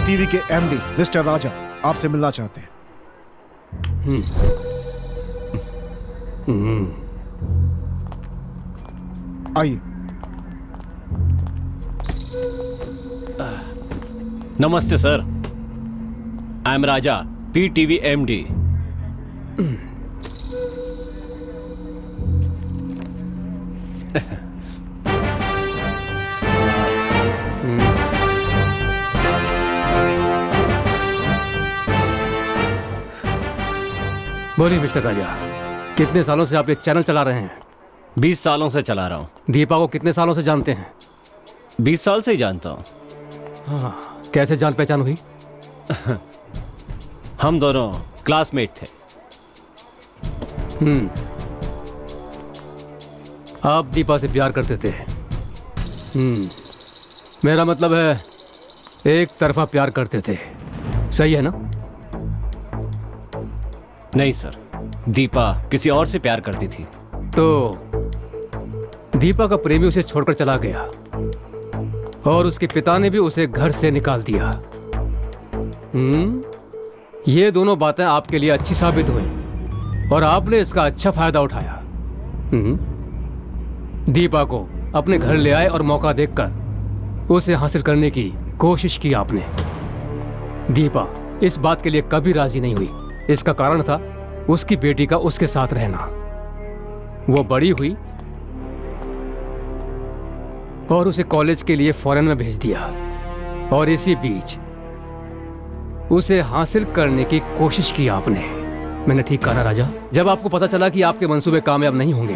PTV के MD mister राजा आपसे मिलना चाहते हैं। आइए। नमस्ते sir, I am Raja, PTV MD. बोलिए मिस्टर राजा, कितने सालों से आप ये चैनल चला रहे हैं? 20 सालों से चला रहा हूँ। दीपा को कितने सालों से जानते हैं? 20 साल से ही जानता हूँ। हाँ, कैसे जान पहचान हुई? हम दोनों क्लासमेट थे। आप दीपा से प्यार करते थे? मेरा मतलब है एक तरफा प्यार करते थे, सही है ना? नहीं सर, दीपा किसी और से प्यार करती थी। तो दीपा का प्रेमी उसे छोड़कर चला गया और उसके पिता ने भी उसे घर से निकाल दिया। ये दोनों बातें आपके लिए अच्छी साबित हुई और आपने इसका अच्छा फायदा उठाया। दीपा को अपने घर ले आए और मौका देखकर उसे हासिल करने की कोशिश की आपने। दीपा इस बात के लिए कभी राजी नहीं हुई। इसका कारण था उसकी बेटी का उसके साथ रहना। वो बड़ी हुई और उसे कॉलेज के लिए फॉरेन में भेज दिया और इसी बीच उसे हासिल करने की कोशिश की आपने। मैंने ठीक कहा ना राजा? जब आपको पता चला कि आपके मंसूबे कामयाब नहीं होंगे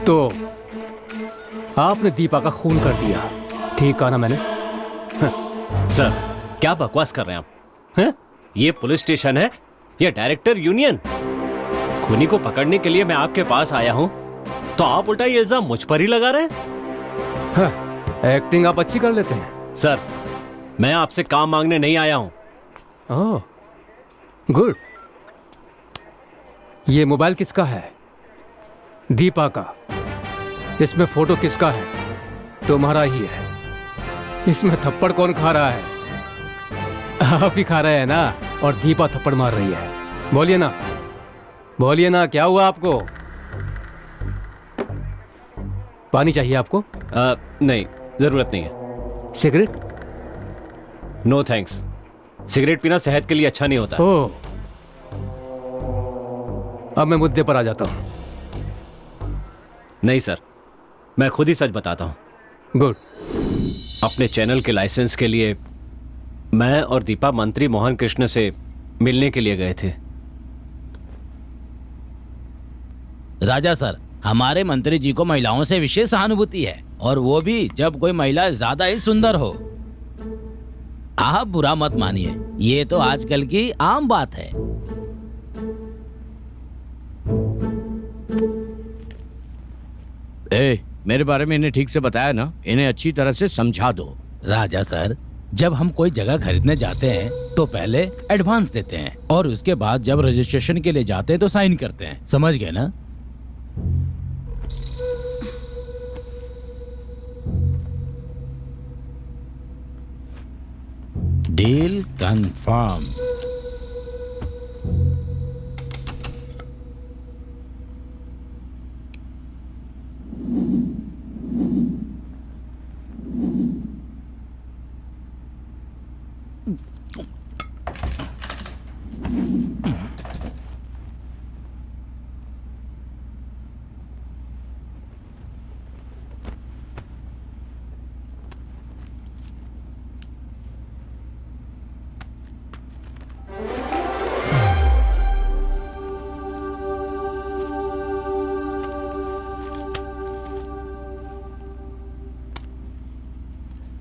तो आपने दीपा का खून कर दिया। ठीक कहा ना मैंने? सर, क्या बकवास कर रहे हैं आप? हैं? ये पुलिस स्टेशन है या डायरेक्टर यूनियन? खूनी को पकड़ने के लिए मैं आपके पास आया हूं तो आप उल्टा ये इल्जाम मुझ पर ही लगा रहे हैं। एक्टिंग आप अच्छी कर लेते हैं। सर, मैं आपसे काम मांगने नहीं आया हूं। ओह, गुड। ये मोबाइल किसका है? दीपा का। इसमें फोटो किसका है? तुम्हारा ही है। इसमें थप्पड़ कौन खा रहा है? आप ही खा रहे हैं ना, और दीपा थप्पड़ मार रही है। बोलिए ना, बोलिए ना, क्या हुआ आपको? पानी चाहिए आपको? नहीं, जरूरत नहीं है। सिगरेट? No thanks. सिगरेट पीना सेहत के लिए अच्छा नहीं होता। ओह, अब मैं मुद्दे पर आ जाता हूं। नहीं सर, मैं खुद ही सच बताता हूं। गुड। अपने चैनल के लाइसेंस के लिए मैं और दीपा मंत्री मोहन कृष्ण से मिलने के लिए गए थे। राजा सर, हमारे मंत्री जी को महिलाओं से विशेष सहानुभूति है, और वो भी जब कोई महिला ज्यादा ही सुंदर हो। आप बुरा मत मानिए, ये तो आजकल की आम बात है। मेरे बारे में इन्हें ठीक से बताया ना? इन्हें अच्छी तरह से समझा दो। राजा सर, जब हम कोई जगह खरीदने जाते हैं तो पहले एडवांस देते हैं और उसके बाद जब रजिस्ट्रेशन के लिए जाते हैं तो साइन करते हैं। समझ गए ना? Deal confirm.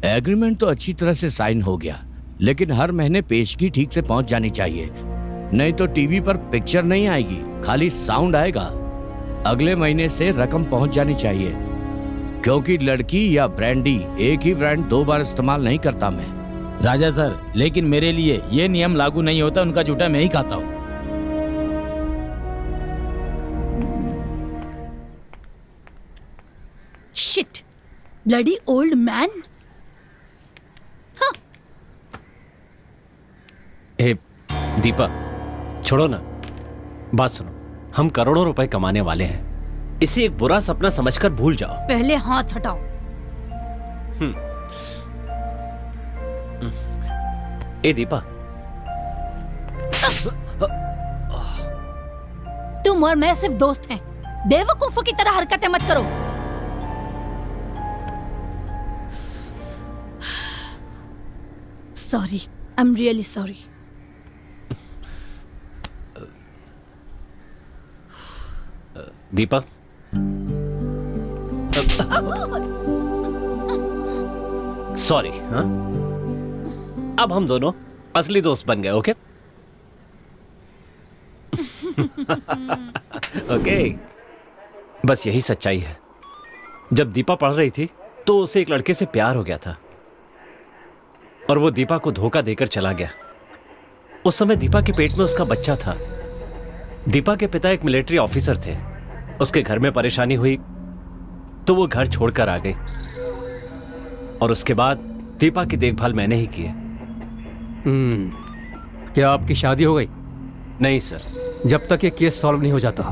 एग्रीमेंट तो अच्छी तरह से साइन हो गया, लेकिन हर महीने पेशगी ठीक से पहुंच जानी चाहिए, नहीं तो टीवी पर पिक्चर नहीं आएगी, खाली साउंड आएगा। अगले महीने से रकम पहुंच जानी चाहिए, क्योंकि लड़की या ब्रांडी एक ही ब्रांड 2 बार इस्तेमाल नहीं करता मैं। राजा सर, लेकिन मेरे लिए ये नियम लागू नहीं होता। उनका जूठा मैं ही खाता हूँ। Shit, bloody old man. Deepa, छोड़ो ना, बात सुनो। हम करोड़ों रुपए कमाने वाले हैं, इसे एक बुरा सपना समझकर भूल जाओ। पहले हाथ हटाओ। ए दीपा, तुम और मैं सिर्फ दोस्त हैं, बेवकूफों की तरह हरकतें मत करो। Sorry, I am really sorry. Deepa, sorry. हाँ, अब हम दोनों असली दोस्त बन गए। ओके ओके, बस यही सच्चाई है। जब दीपा पढ़ रही थी तो उसे एक लड़के से प्यार हो गया था और वो दीपा को धोखा देकर चला गया। उस समय दीपा के पेट में उसका बच्चा था। दीपा के पिता एक मिलिट्री ऑफिसर थे। उसके घर में परेशानी हुई तो वो घर छोड़कर आ गई और उसके बाद दीपा की देखभाल मैंने ही की है। क्या आपकी शादी हो गई? नहीं सर। जब तक ये केस सॉल्व नहीं हो जाता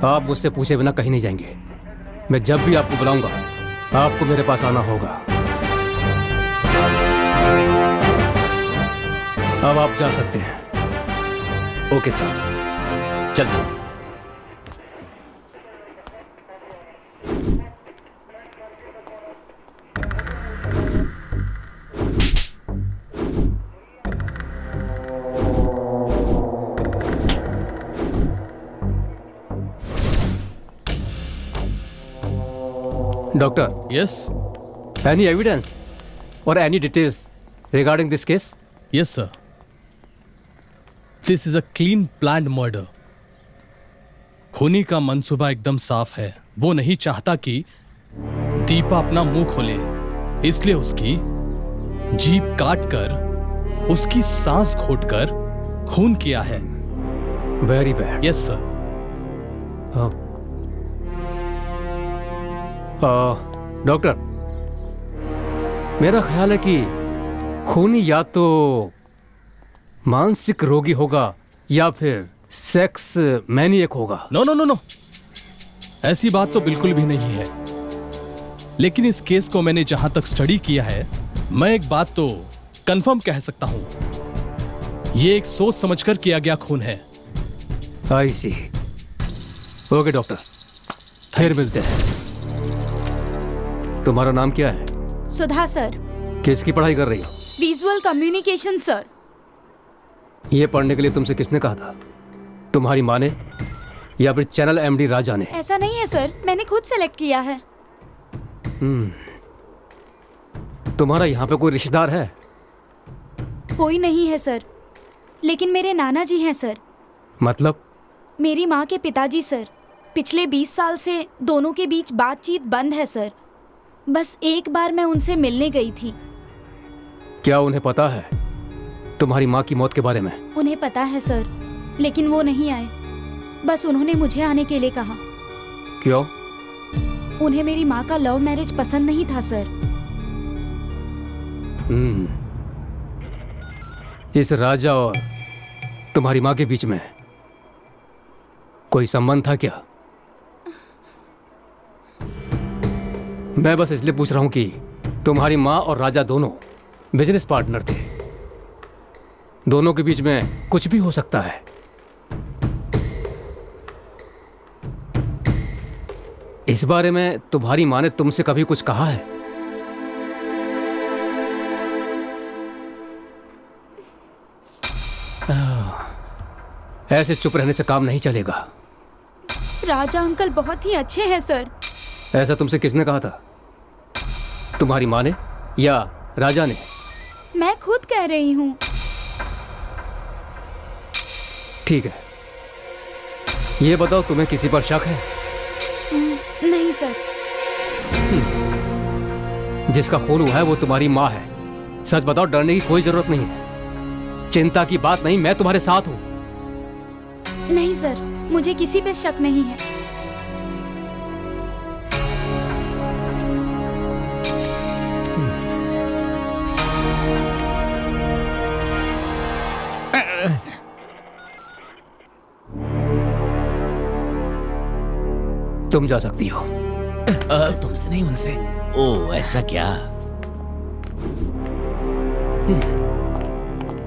आप मुझसे पूछे बिना कहीं नहीं जाएंगे। मैं जब भी आपको बुलाऊंगा आपको मेरे पास आना होगा। अब आप जा सकते हैं। ओके सर, चलते हैं। Doctor, Yes, any evidence or any details regarding this case? yes, sir. This is a clean planned murder. खूनी का मंसूबा एकदम साफ है। वो नहीं चाहता कि दीपा अपना मुंह खोले, इसलिए उसकी जीभ काट कर उसकी सांस घोटकर खून किया है। Very bad. Yes sir. Doctor, मेरा ख्याल है कि खूनी या तो मानसिक रोगी होगा या फिर सेक्स मैनिएक होगा। नो नो नो नो, ऐसी बात तो बिल्कुल भी नहीं है। लेकिन इस केस को मैंने जहां तक स्टडी किया है, मैं एक बात तो कंफर्म कह सकता हूं, ये एक सोच समझकर किया गया खून है। आई सी। ओके डॉक्टर, फिर मिलते हैं। तुम्हारा नाम क्या है? सुधा सर। किसकी पढ़ाई कर रही हो? Visual communication sir. ये पढ़ने के लिए तुमसे किसने कहा था? तुम्हारी माँ ने या फिर चैनल एमडी राजा ने? ऐसा नहीं है सर, मैंने खुद सेलेक्ट किया है। तुम्हारा यहाँ पे कोई रिश्तेदार है? कोई नहीं है सर, लेकिन मेरे नाना जी हैं सर। मतलब? मेरी माँ के पिताजी सर। पिछले 20 साल से दोनों के बीच बातचीत बंद है सर। बस एक बार मैं उनसे मिलने गई थी। क्या उन्हें पता है तुम्हारी माँ की मौत के बारे में? उन्हें पता है सर, लेकिन वो नहीं आए। बस उन्होंने मुझे आने के लिए कहा। क्यों? उन्हें मेरी माँ का लव मैरिज पसंद नहीं था सर। इस राजा और तुम्हारी माँ के बीच में कोई संबंध था क्या? मैं बस इसलिए पूछ रहा हूं कि तुम्हारी माँ और राजा दोनों बिजनेस पार्टनर थे। दोनों के बीच में कुछ भी हो सकता है। इस बारे में तुम्हारी माँ ने तुमसे कभी कुछ कहा है? ऐसे चुप रहने से काम नहीं चलेगा। राजा अंकल बहुत ही अच्छे हैं सर। ऐसा तुमसे किसने कहा था? तुम्हारी माँ ने या राजा ने? मैं खुद कह रही हूँ। ठीक है, ये बताओ तुम्हें किसी पर शक है? नहीं सर। जिसका खून हुआ है वो तुम्हारी माँ है। सच बताओ, डरने की कोई जरूरत नहीं है। चिंता की बात नहीं, मैं तुम्हारे साथ हूं। नहीं सर, मुझे किसी पे शक नहीं है। तुम जा सकती हो। तुमसे नहीं, उनसे। ओ ऐसा क्या?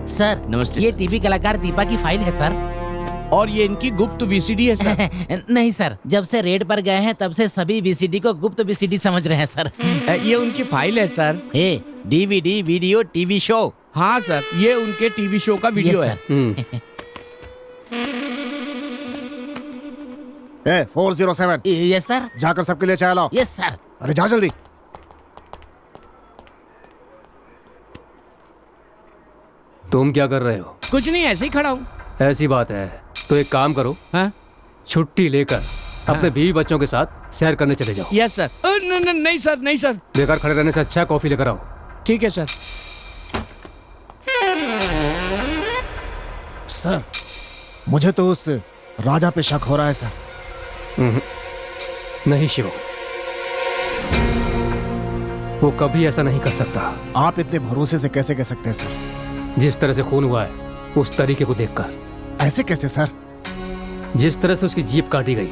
सर नमस्ते ये सर। टीवी कलाकार दीपा की फाइल है सर। और ये इनकी गुप्त वीसीडी है सर। नहीं सर, जब से रेड पर गए हैं तब से सभी वीसीडी को गुप्त वीसीडी समझ रहे हैं सर। ये उनकी फाइल है सर। ए डीवीडी वीडियो टीवी शो। हाँ सर, ये उनके टीवी शो का वीडियो Yes, है। ए 407 यस सर। जाकर सबके लिए चाय लाओ। Yes sir. अरे जा जल्दी। तुम क्या कर रहे हो? कुछ नहीं, ऐसे ही खड़ा हूँ। ऐसी बात है तो एक काम करो, हाँ? छुट्टी लेकर अपने बीवी बच्चों के साथ सैर करने चले जाओ। Yes sir. नहीं सर, नहीं सर। बेकार खड़े रहने से अच्छा है कॉफी लेकर आओ। ठीक है सर। सर मुझे तो उस राजा पे शक हो रहा है सर। नहीं शिवम, वो कभी ऐसा नहीं कर सकता। आप इतने भरोसे से कैसे कह सकते हैं सर? जिस तरह से खून हुआ है उस तरीके को देखकर, ऐसे कैसे सर? जिस तरह से उसकी जीभ काटी गई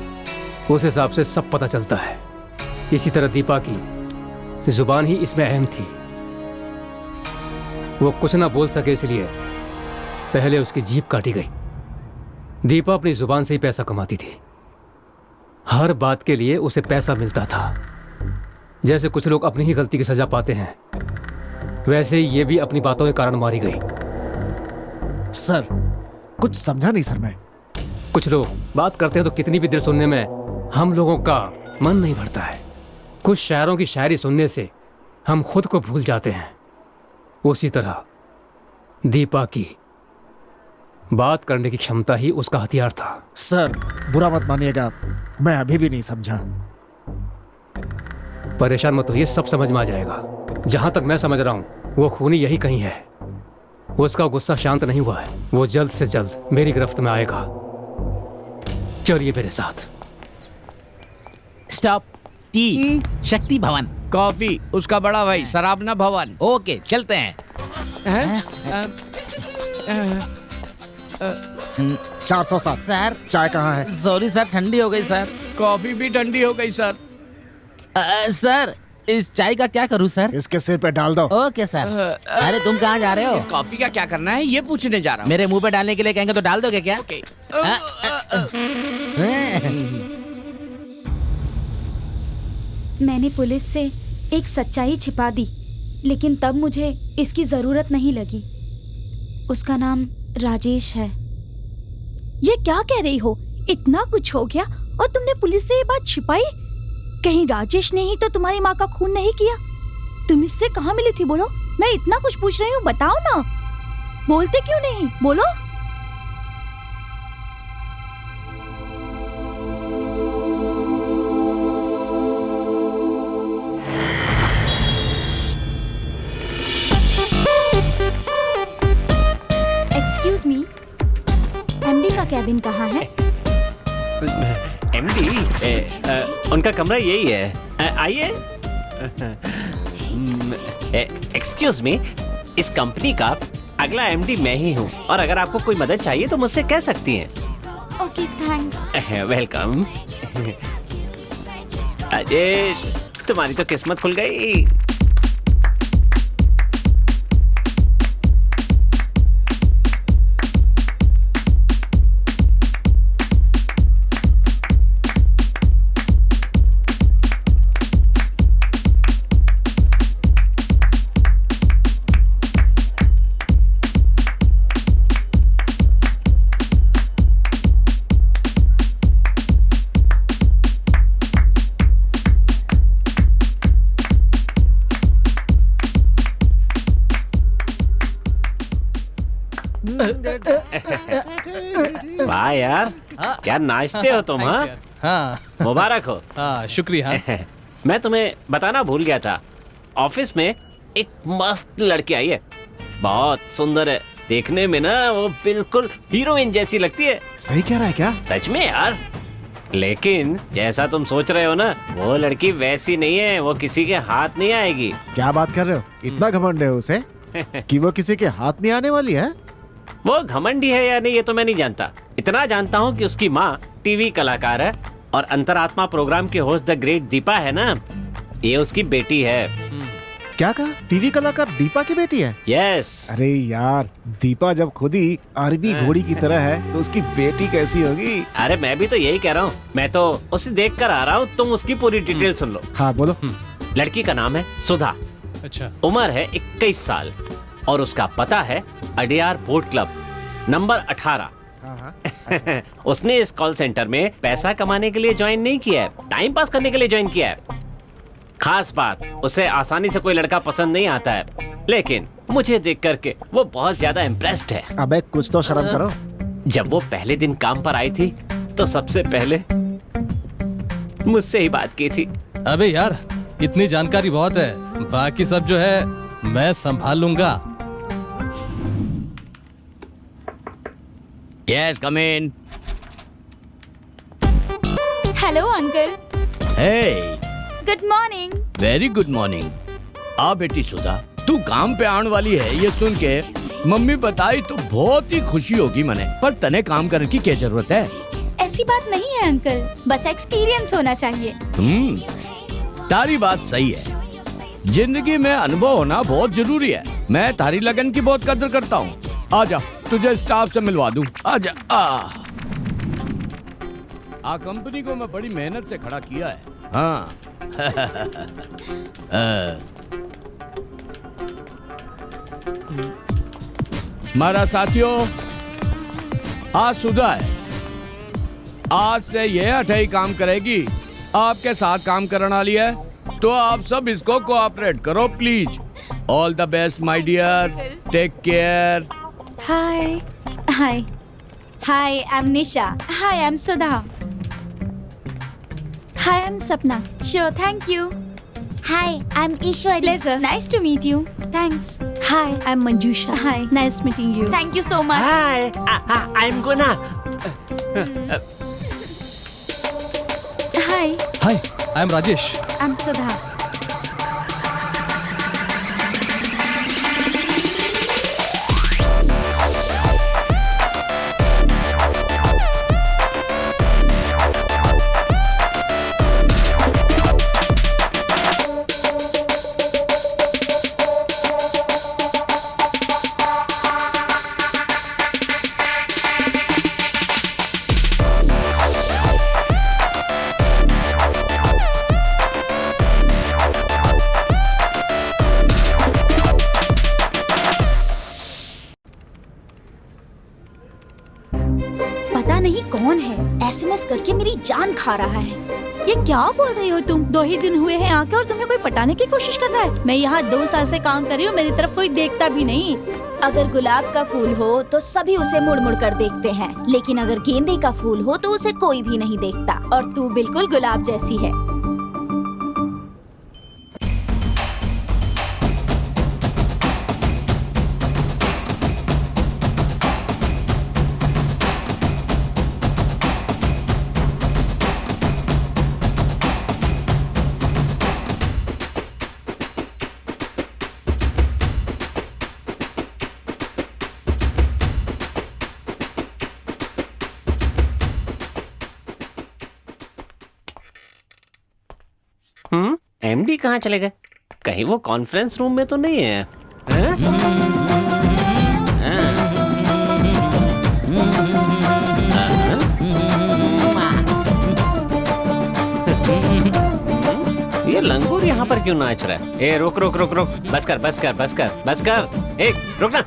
उस हिसाब से सब पता चलता है। इसी तरह दीपा की जुबान ही इसमें अहम थी। वो कुछ ना बोल सके इसलिए पहले उसकी जीभ काटी गई। दीपा अपनी जुबान से ही पैसा कमाती थी। हर बात के लिए उसे पैसा मिलता था। जैसे कुछ लोग अपनी ही गलती की सजा पाते हैं, वैसे ही ये भी अपनी बातों के कारण मारी गई। सर कुछ समझा नहीं सर मैं। कुछ लोग बात करते हैं तो कितनी भी देर सुनने में हम लोगों का मन नहीं भरता है। कुछ शायरों की शायरी सुनने से हम खुद को भूल जाते हैं। उसी तरह दीपा की बात करने की क्षमता ही उसका हथियार था। सर बुरा मत मानिएगा, मैं अभी भी नहीं समझा। परेशान मत होइए, सब समझ में आ जाएगा। जहां तक मैं समझ रहा हूं वो खूनी यही कहीं है। उसका गुस्सा शांत नहीं हुआ है। वो जल्द से जल्द मेरी गिरफ्त में आएगा। चलिए मेरे साथ। स्टॉप। टी शक्ति भवन। कॉफी उसका बड़ा भाई शराबना भवन। ओके चलते हैं। 407 सर चाय कहाँ है? सॉरी सर, ठंडी हो गई सर। कॉफी भी ठंडी हो गई सर। सर इस चाय का क्या करूं सर? इसके सिर पे डाल दो। Okay sir. अरे तुम कहाँ जा रहे हो? इस कॉफी का क्या करना है ये पूछने जा रहा हूँ। मेरे मुंह पे डालने के लिए कहेंगे तो डाल दोगे क्या? ओके। मैंने पुलिस से एक सच्चाई छिपा दी, लेकिन तब मुझे इसकी जरूरत नहीं लगी। उसका नाम राजेश है। ये क्या कह रही हो? इतना कुछ हो गया और तुमने पुलिस से ये बात छिपाई? कहीं राजेश ने ही तो तुम्हारी माँ का खून नहीं किया? तुम इससे कहाँ मिली थी? बोलो, मैं इतना कुछ पूछ रही हूँ, बताओ ना। बोलते क्यों नहीं? बोलो। एक्सक्यूज मी, एमडी का कैबिन कहाँ है? एमडी उनका कमरा यही है। आइए। एक्सक्यूज मी, इस कंपनी का अगला एमडी मैं ही हूँ, और अगर आपको कोई मदद चाहिए तो मुझसे कह सकती हैं। Okay thanks. वेलकम। राजेश, तुम्हारी तो किस्मत खुल गई। वाह यार, क्या नाचते हो तुम। हाँ हाँ मुबारक हो। हाँ शुक्रिया। मैं तुम्हें बताना भूल गया था, ऑफिस में एक मस्त लड़की आई है, बहुत सुंदर है। देखने में ना वो बिल्कुल हीरोइन जैसी लगती है। सही कह रहा है क्या? सच में यार, लेकिन जैसा तुम सोच रहे हो ना, वो लड़की वैसी नहीं है। वो किसी के हाथ नहीं आएगी। क्या बात कर रहे हो? इतना घमंड है उसे कि वो किसी के हाथ नहीं आने वाली है? वो घमंडी है या नहीं ये तो मैं नहीं जानता। इतना जानता हूँ कि उसकी माँ टीवी कलाकार है और अंतरात्मा प्रोग्राम की होस्ट द ग्रेट दीपा है ना, ये उसकी बेटी है। क्या कहा? टीवी कलाकार दीपा की बेटी है? यस। अरे यार, दीपा जब खुद ही अरबी घोड़ी की तरह है तो उसकी बेटी कैसी होगी? अरे मैं भी तो यही कह रहा हूँ, मैं तो उसे देख कर आ रहा हूँ, तुम उसकी पूरी डिटेल सुन लो। हाँ बोलो। लड़की का नाम है सुधा, अच्छा। उम्र है 21 साल और उसका पता है अडियार बोट क्लब नंबर 18। हाँ हाँ। उसने इस कॉल सेंटर में पैसा कमाने के लिए ज्वाइन नहीं किया है, टाइम पास करने के लिए ज्वाइन किया है। खास बात, उसे आसानी से कोई लड़का पसंद नहीं आता है, लेकिन मुझे देख करके वो बहुत ज्यादा इम्प्रेस्ड है। अबे कुछ तो शर्म करो। जब वो पहले दिन काम पर आई थी तो सबसे पहले मुझसे ही बात की थी। अबे यार, इतनी जानकारी बहुत है, बाकी सब जो है मैं संभाल लूंगा। Yes, come in. Hello uncle. Hey, good morning. Very good morning. आ बेटी सुधा, तू काम पे आने वाली है ये सुन के मम्मी बताई तो बहुत ही खुशी होगी मने, पर तने काम करने की क्या जरूरत है? ऐसी बात नहीं है अंकल, बस एक्सपीरियंस होना चाहिए। तारी बात सही है, जिंदगी में अनुभव होना बहुत जरूरी है। मैं तारी लगन की बहुत कदर करता हूँ। आजा, तुझे स्टाफ से मिलवा दूं। आजा। कंपनी को मैं बड़ी मेहनत से खड़ा किया है। हाँ। हमारा साथियों, आज सुधा है, आज से ये 8 काम करेगी, आपके साथ काम करने वाली है, तो आप सब इसको कोऑपरेट करो please. All the best my dear, take care. Hi hi hi, I am Nisha. Hi, I am Sudha. Hi, I am Sapna. Sure, thank you. Hi, I am Ishwari. Pleasure, nice to meet you. Thanks. Hi, I am Manjusha. Hi, nice meeting you. Thank you so much. Hi, I am Guna. Hi, hi, I am Rajesh. I am Sudha. पता नहीं कौन है, SMS करके मेरी जान खा रहा है। ये क्या बोल रही हो तुम? 2 ही दिन हुए हैं आके और तुम्हें कोई पटाने की कोशिश कर रहा है। मैं यहाँ 2 साल से काम कर रही हूँ, मेरी तरफ कोई देखता भी नहीं। अगर गुलाब का फूल हो तो सभी उसे मुड़ मुड़ कर देखते हैं, लेकिन अगर गेंदे का फूल हो तो उसे कोई भी नहीं देखता। और तू बिल्कुल गुलाब जैसी है। एमडी कहाँ चले गए? कहीं वो कॉन्फ्रेंस रूम में तो नहीं है? ये लंगूर यहाँ पर क्यों नाच रहा है? ए रुक रुक रुक रुक, बस कर बस कर बस कर बस कर, एक रुकना।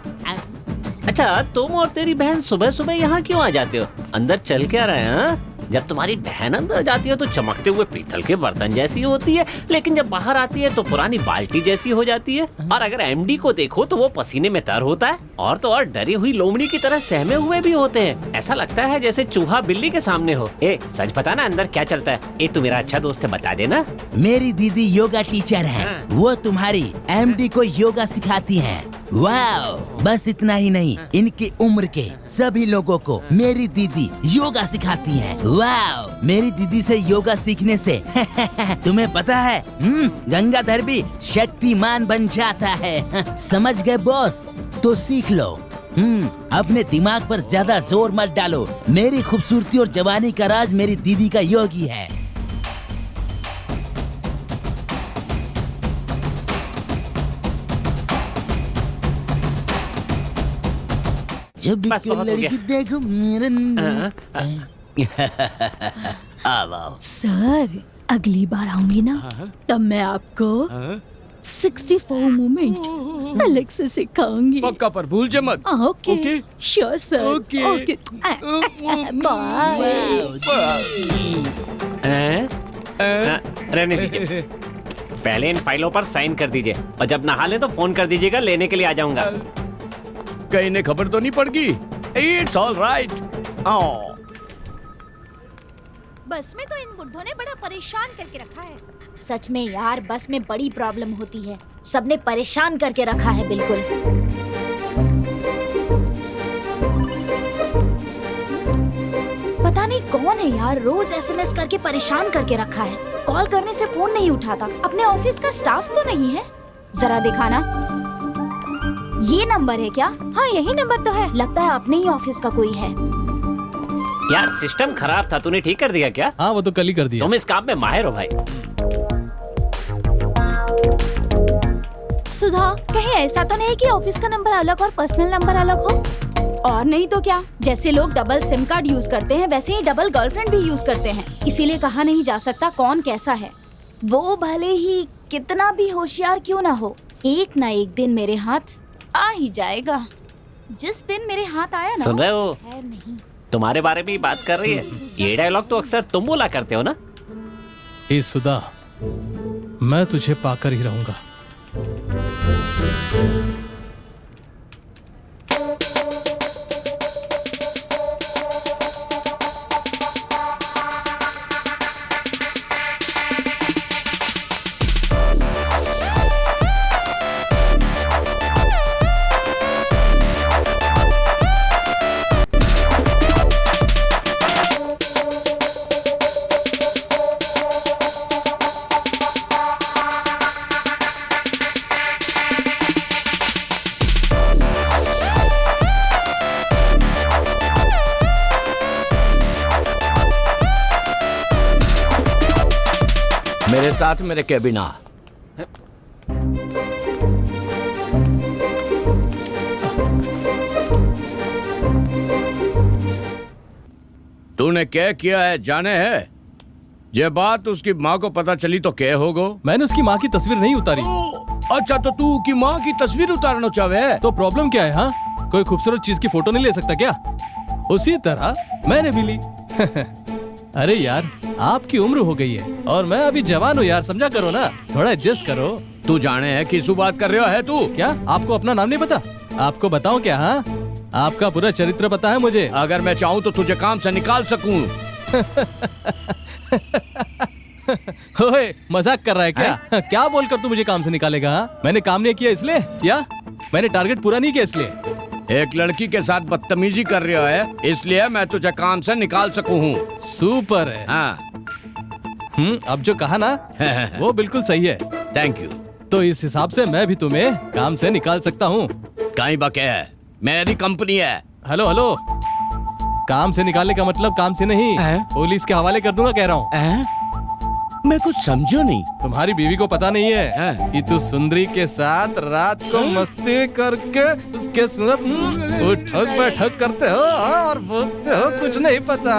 अच्छा, तुम और तेरी बहन सुबह सुबह यहाँ क्यों आ जाते हो? अंदर चल क्या रहे हैं? जब तुम्हारी बहन अंदर जाती है तो चमकते हुए पीतल के बर्तन जैसी होती है, लेकिन जब बाहर आती है तो पुरानी बाल्टी जैसी हो जाती है। और अगर एमडी को देखो तो वो पसीने में तर होता है, और तो और डरी हुई लोमड़ी की तरह सहमे हुए भी होते हैं। ऐसा लगता है जैसे चूहा बिल्ली के सामने हो। ए सच बता ना, अंदर क्या चलता है? ए तू मेरा अच्छा दोस्त है, बता देना। मेरी दीदी योगा टीचर है, वो तुम्हारी एमडी को योगा सिखाती हैं। वाओ, बस इतना ही नहीं, इनकी उम्र के सभी लोगों को मेरी दीदी योगा सिखाती हैं। वाओ, मेरी दीदी से योगा सीखने से तुम्हें पता है, गंगाधर भी शक्तिमान बन जाता है। समझ गए बॉस? तो सीख लो। अपने दिमाग पर ज्यादा जोर मत डालो। मेरी खूबसूरती और जवानी का राज मेरी दीदी का योगी है। जब भी बस कोई बहुत हो लड़की गया। देखो मेरे आओ। सर अगली बार आऊंगी ना तब मैं आपको 64 मोमेंट अलग से सिखाऊंगी। पक्का पर भूल जा मत। Okay okay. Sure sir. Okay. Okay bye. रहने दीजिए, पहले इन फाइलों पर साइन कर दीजिए और जब नहा ले तो फोन कर दीजिएगा, लेने के लिए आ जाऊंगा। कहीं ने खबर तो नहीं पड़ गई? It's all right. बस में तो इन बुड्ढों ने बड़ा परेशान करके रखा है। सच में यार, बस में बड़ी प्रॉब्लम होती है। सबने परेशान करके रखा है बिल्कुल। पता नहीं कौन है यार, रोज एसएमएस करके परेशान करके रखा है। कॉल करने से फोन नहीं उठाता। अपने ऑफिस का स्टाफ तो नहीं है? जरा दिखाना। ये नंबर है क्या? हाँ यही नंबर तो है। लगता है अपने ही ऑफिस का कोई है। यार सिस्टम खराब था, तूने ठीक कर दिया क्या? हाँ वो तो कल ही कर दिया। तुम इस काम में माहिर हो भाई। सुधा, कहीं ऐसा तो नहीं कि ऑफिस का नंबर अलग और पर्सनल नंबर अलग हो? और नहीं तो क्या, जैसे लोग डबल सिम कार्ड यूज करते हैं वैसे ही डबल गर्लफ्रेंड भी यूज करते हैं। इसीलिए कहा नहीं जा सकता कौन कैसा है। वो भले ही कितना भी होशियार क्यों ना हो, एक ना एक दिन मेरे हाथ आ ही जाएगा। जिस दिन मेरे हाथ आया ना, सुन रहे हो? खैर नहीं। तुम्हारे बारे में ही बात कर रही है। ये डायलॉग तो अक्सर तुम बोला करते हो ना। ए सुधा, मैं तुझे पाकर ही रहूंगा। मेरे साथ मेरे कैबिन आ। तूने क्या किया है जाने है? ये बात उसकी माँ को पता चली तो क्या होगो? मैंने उसकी माँ की तस्वीर नहीं उतारी। अच्छा तो तू की माँ की तस्वीर उतारना चाहे? तो प्रॉब्लम क्या है? हाँ, कोई खूबसूरत चीज की फोटो नहीं ले सकता क्या? उसी तरह मैंने भी ली। अरे यार, आपकी उम्र हो गई है और मैं अभी जवान हूँ यार, समझा करो ना, थोड़ा एडजस्ट करो। तू जाने है किस बात कर रहा है तू? क्या आपको अपना नाम नहीं पता? आपको बताऊं क्या? हाँ, आपका पूरा चरित्र पता है मुझे। अगर मैं चाहूँ तो तुझे काम से निकाल सकूं। ओए, मजाक कर रहा है क्या? क्या बोलकर तू मुझे काम से निकालेगा? हाँ? मैंने काम नहीं किया इसलिए, या मैंने टारगेट पूरा नहीं किया इसलिए? एक लड़की के साथ बदतमीजी कर रहा है इसलिए मैं तुझे काम से निकाल सकूं हूँ। सुपर है। हाँ। अब जो कहा ना वो बिल्कुल सही है। Thank you. तो इस हिसाब से मैं भी तुम्हें काम से निकाल सकता हूँ। कहीं बके है, मेरी कंपनी है। हेलो हेलो, काम से निकालने का मतलब काम से नहीं, पुलिस के हवाले कर दूंगा कह रहा हूँ। मैं कुछ समझो नहीं। तुम्हारी बीवी को पता नहीं है कि तू सुंदरी के साथ रात को मस्ती करके उसके साथ उठक बैठक करते हो और बोलते हो कुछ नहीं पता।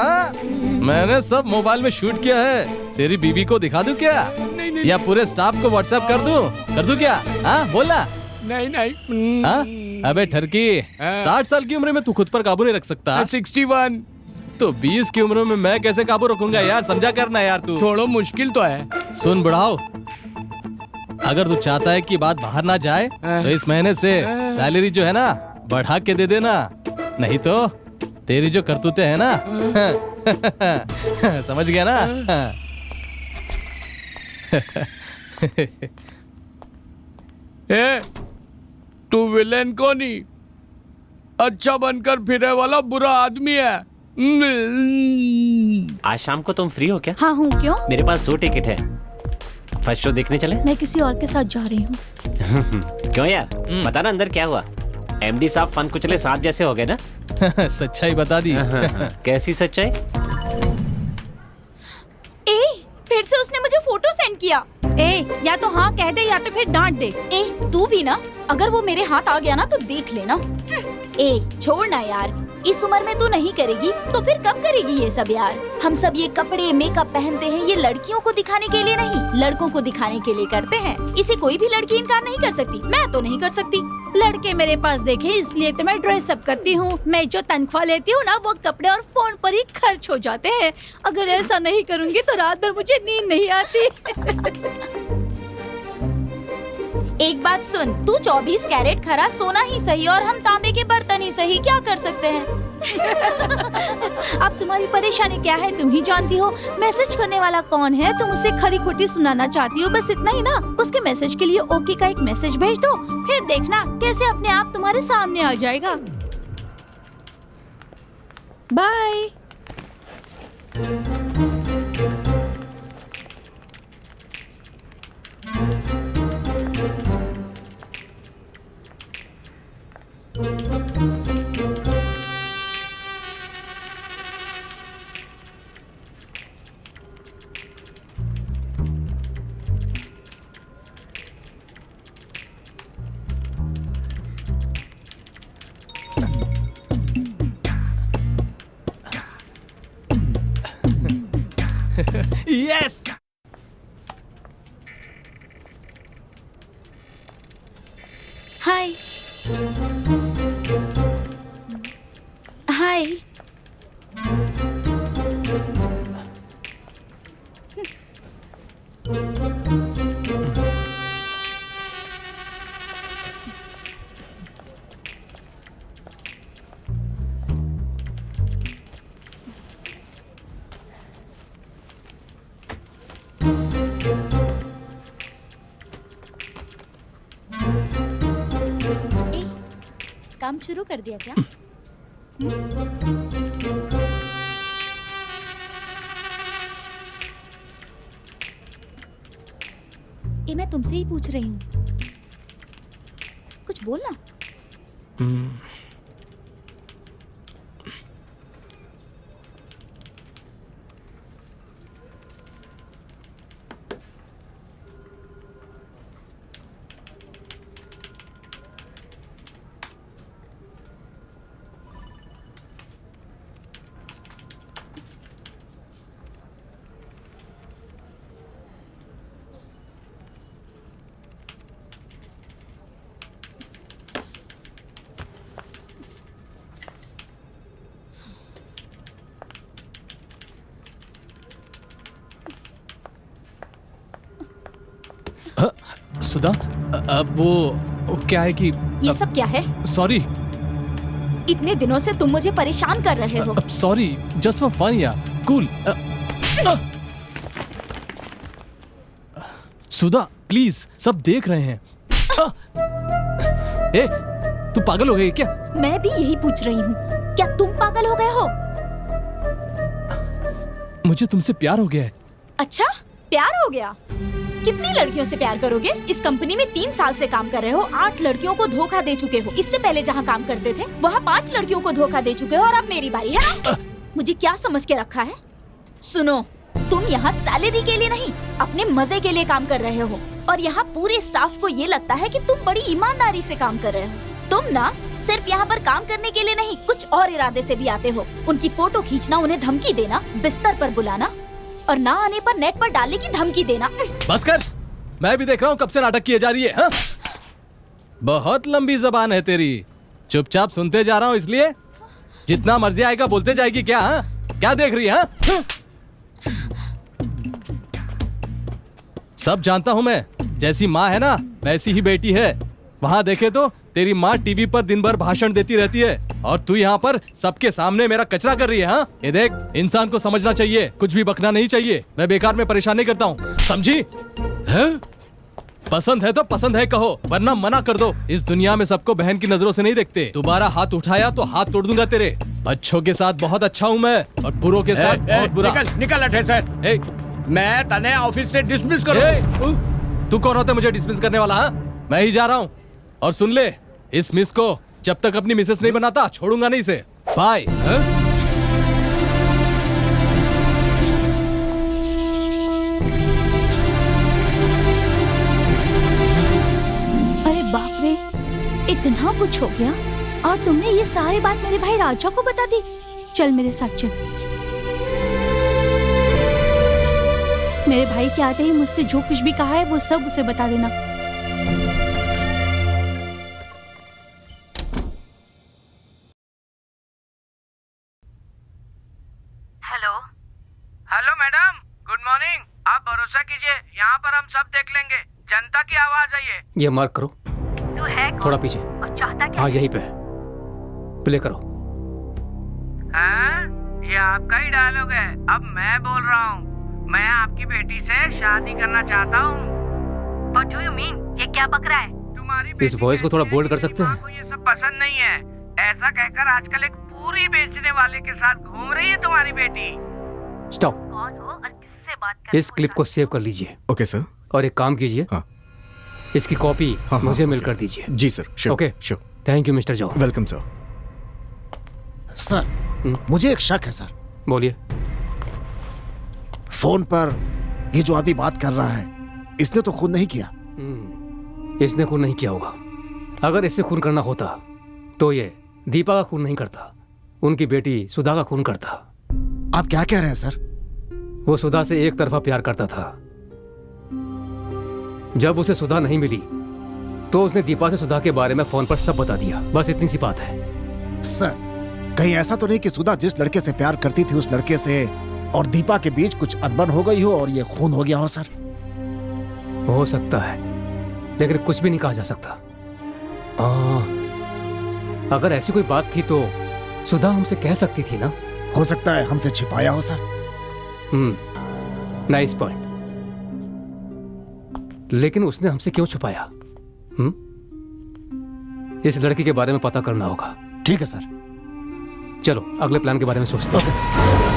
मैंने सब मोबाइल में शूट किया है। तेरी बीवी को दिखा दूं क्या? नहीं। या पूरे स्टाफ को व्हाट्सएप कर दूं क्या? हाँ बोला। नहीं। हाँ, अबे ठरकी, 60 साल की उम्र में तू खुद पर काबू नहीं रख सकता। 61। तो 20 की उम्र में मैं कैसे काबू रखूंगा यार, समझा करना यार तू। थोड़ा मुश्किल तो है। सुन बुढ़ाओ, अगर तू चाहता है कि बात बाहर ना जाए तो इस महीने से सैलरी जो है ना बढ़ा के दे देना, नहीं तो तेरी जो करतूतें है ना समझ गया ना? ए, तू विलेन को नहीं, अच्छा बनकर फिरे वाला बुरा आदमी है। आज शाम को तुम फ्री हो क्या? हाँ हूँ। क्यों? मेरे पास 2 टिकट है, फर्स्ट शो देखने चले? मैं किसी और के साथ जा रही हूँ। क्यों यार, बता ना अंदर क्या हुआ? एमडी साहब फन कुचले सांप जैसे हो गए ना। सच्चाई बता दी। कैसी सच्चाई? ए, फिर से उसने मुझे फोटो सेंड किया। ए, या तो हाँ कह दे या तो फिर डांट दे। ए, तू भी ना, अगर वो मेरे हाथ आ गया ना तो देख लेना। ए, छोड़ ना यार, इस उम्र में तू नहीं करेगी तो फिर कब करेगी ये सब यार। हम सब ये कपड़े मेकअप पहनते हैं ये लड़कियों को दिखाने के लिए नहीं, लड़कों को दिखाने के लिए करते हैं। इसे कोई भी लड़की इनकार नहीं कर सकती, मैं तो नहीं कर सकती। लड़के मेरे पास देखे इसलिए तो मैं ड्रेस अप करती हूँ। मैं जो तनख्वाह लेती हूँ ना वो कपड़े और फोन पर ही खर्च हो जाते हैं। अगर ऐसा नहीं करूँगी तो रात भर मुझे नींद नहीं आती। एक बात सुन, तू 24 कैरेट खरा सोना ही सही और हम तांबे के बर्तन ही सही, क्या कर सकते हैं। अब तुम्हारी परेशानी क्या है तुम ही जानती हो। मैसेज करने वाला कौन है, तुम उसे खरी खोटी सुनाना चाहती हो, बस इतना ही ना। उसके मैसेज के लिए ओके का एक मैसेज भेज दो, फिर देखना कैसे अपने आप तुम्हारे सामने आ जाएगा। बाय। यस। हाय हाय। काम शुरू कर दिया क्या? ये मैं तुमसे ही पूछ रही हूँ, कुछ बोलना। सुधा, अब वो क्या है कि ये सब क्या है? सॉरी। इतने दिनों से तुम मुझे परेशान कर रहे हो। सॉरी, जस्ट फॉर फन यार, कूल। सुधा प्लीज, सब देख रहे हैं। ए, तू पागल हो गई क्या? मैं भी यही पूछ रही हूँ, क्या तुम पागल हो गए हो? मुझे तुमसे प्यार हो गया है। अच्छा, प्यार हो गया? कितनी लड़कियों से प्यार करोगे? इस कंपनी में 3 साल से काम कर रहे हो, 8 लड़कियों को धोखा दे चुके हो। इससे पहले जहाँ काम करते थे वहाँ 5 लड़कियों को धोखा दे चुके हो और अब मेरी बारी है ना? मुझे क्या समझ के रखा है? सुनो, तुम यहाँ सैलरी के लिए नहीं, अपने मजे के लिए काम कर रहे हो और यहाँ पूरे स्टाफ को ये लगता है कि तुम बड़ी ईमानदारी से काम कर रहे हो। तुम ना सिर्फ यहाँ पर काम करने के लिए नहीं, कुछ और इरादे से भी आते हो। उनकी फोटो खींचना, उन्हें धमकी देना, बिस्तर पर बुलाना और ना आने पर नेट पर डालने की धमकी देना। बस कर, मैं भी देख रहा हूँ कब से नाटक किए जा रही है। हाँ? बहुत लंबी जबान है तेरी, चुपचाप सुनते जा रहा हूँ, इसलिए जितना मर्जी आएगा बोलते जाएगी क्या? हाँ? क्या देख रही है? हाँ? सब जानता हूँ मैं, जैसी माँ है ना वैसी ही बेटी है। वहाँ देखे तो तेरी माँ टीवी पर दिन भर भाषण देती रहती है और तू यहाँ पर सबके सामने मेरा कचरा कर रही है। हाँ? ये देख, इंसान को समझना चाहिए, कुछ भी बकना नहीं चाहिए। मैं बेकार में परेशान नहीं करता हूँ, समझी? है? पसंद है तो पसंद है कहो, वरना मना कर दो। इस दुनिया में सबको बहन की नजरों से नहीं देखते। दोबारा हाथ उठाया तो हाथ तोड़ दूंगा तेरे। अच्छों के साथ बहुत अच्छा हूँ मैं और बुरों के साथ बहुत बुरा। निकल अठे सर, मैं तने ऑफिस से डिसमिस करूं। तू कौन होता है मुझे डिसमिस करने वाला? हाँ? मैं ही जा रहा हूँ और सुन ले, इस मिस को जब तक अपनी मिसेस नहीं बनाता छोड़ूंगा नहीं इसे। बाय। अरे बाप रे, इतना कुछ हो गया और तुमने ये सारी बात मेरे भाई राजा को बता दी। चल मेरे साथ चल। मेरे भाई के आते ही मुझसे जो कुछ भी कहा है वो सब उसे बता देना। Hello madam, good morning. आप भरोसा कीजिए, यहाँ पर हम सब देख लेंगे। जनता की आवाज है ये। ये मार्क करो। तू है कौन? थोड़ा पीछे। और चाहता क्या? हाँ यहीं पे प्ले करो। हाँ, ये आपका ही डायलॉग है। अब मैं बोल रहा हूँ, मैं आपकी बेटी से शादी करना चाहता हूँ। What do you mean? ये क्या बक रहा है? तुम्हारी इस बेटी वॉइस को थोड़ा कहती बोल्ड है कर कि सकते माँ हैं? को ये सब पसंद नहीं है। ऐसा कहकर आजकल एक पूरी बेचने वाले के साथ घूम रही है तुम्हारी बेटी। स्टॉप। कौन हो और किससे बात कर? इस क्लिप को सेव कर लीजिए ओके सर। और एक काम कीजिए, हाँ। इसकी कॉपी हाँ, मुझे हाँ, मेल कर दीजिए। जी sir, sure. Okay sure. Thank you mister Joe. Welcome sir. Sir, मुझे एक शक है सर। बोलिए। फोन पर ये जो आदमी बात कर रहा है, इसने तो खून नहीं किया। इसने खून नहीं किया होगा। अगर इससे खून करना होता तो ये दीपा का खून नहीं करता, उनकी बेटी सुधा का खून करता। आप क्या कह रहे हैं सर? वो सुधा से एक तरफा प्यार करता था। जब उसे सुधा नहीं मिली तो उसने दीपा से सुधा के बारे में फोन पर सब बता दिया। बस इतनी सी बात है। सर, कहीं ऐसा तो नहीं कि सुधा जिस लड़के से प्यार करती थी उस लड़के से और दीपा के बीच कुछ अनबन हो गई हो और ये खून हो गया हो सर? हो सकता है, लेकिन कुछ भी नहीं कहा जा सकता। अगर ऐसी कोई बात थी तो सुधा हमसे कह सकती थी ना। हो सकता है हमसे छिपाया हो सर। Nice point. लेकिन उसने हमसे क्यों छुपाया? इस लड़की के बारे में पता करना होगा। ठीक है सर। चलो अगले प्लान के बारे में सोचते हैं। Okay sir.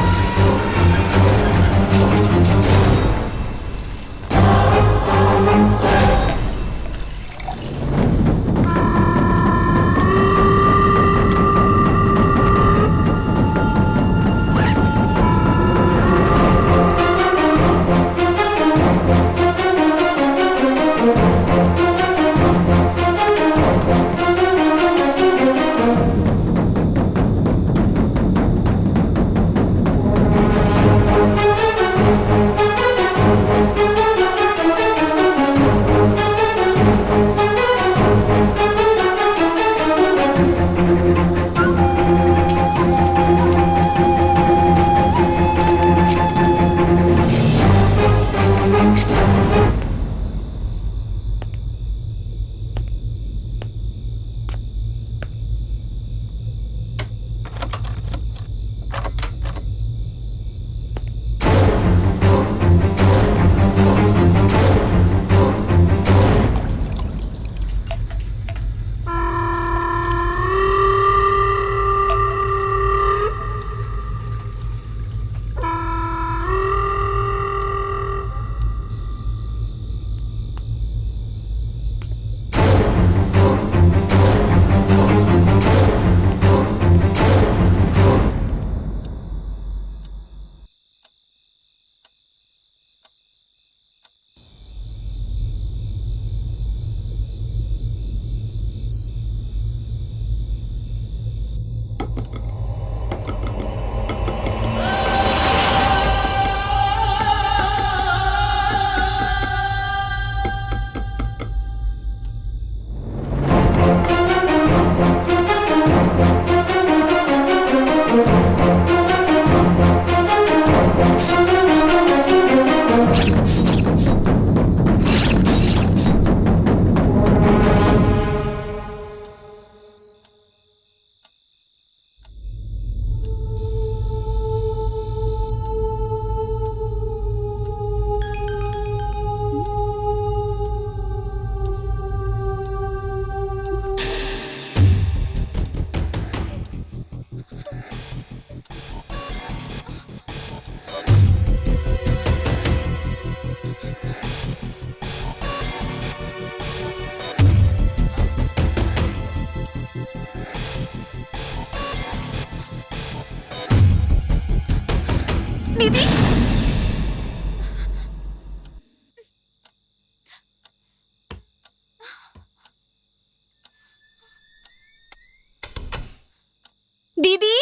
दीदी,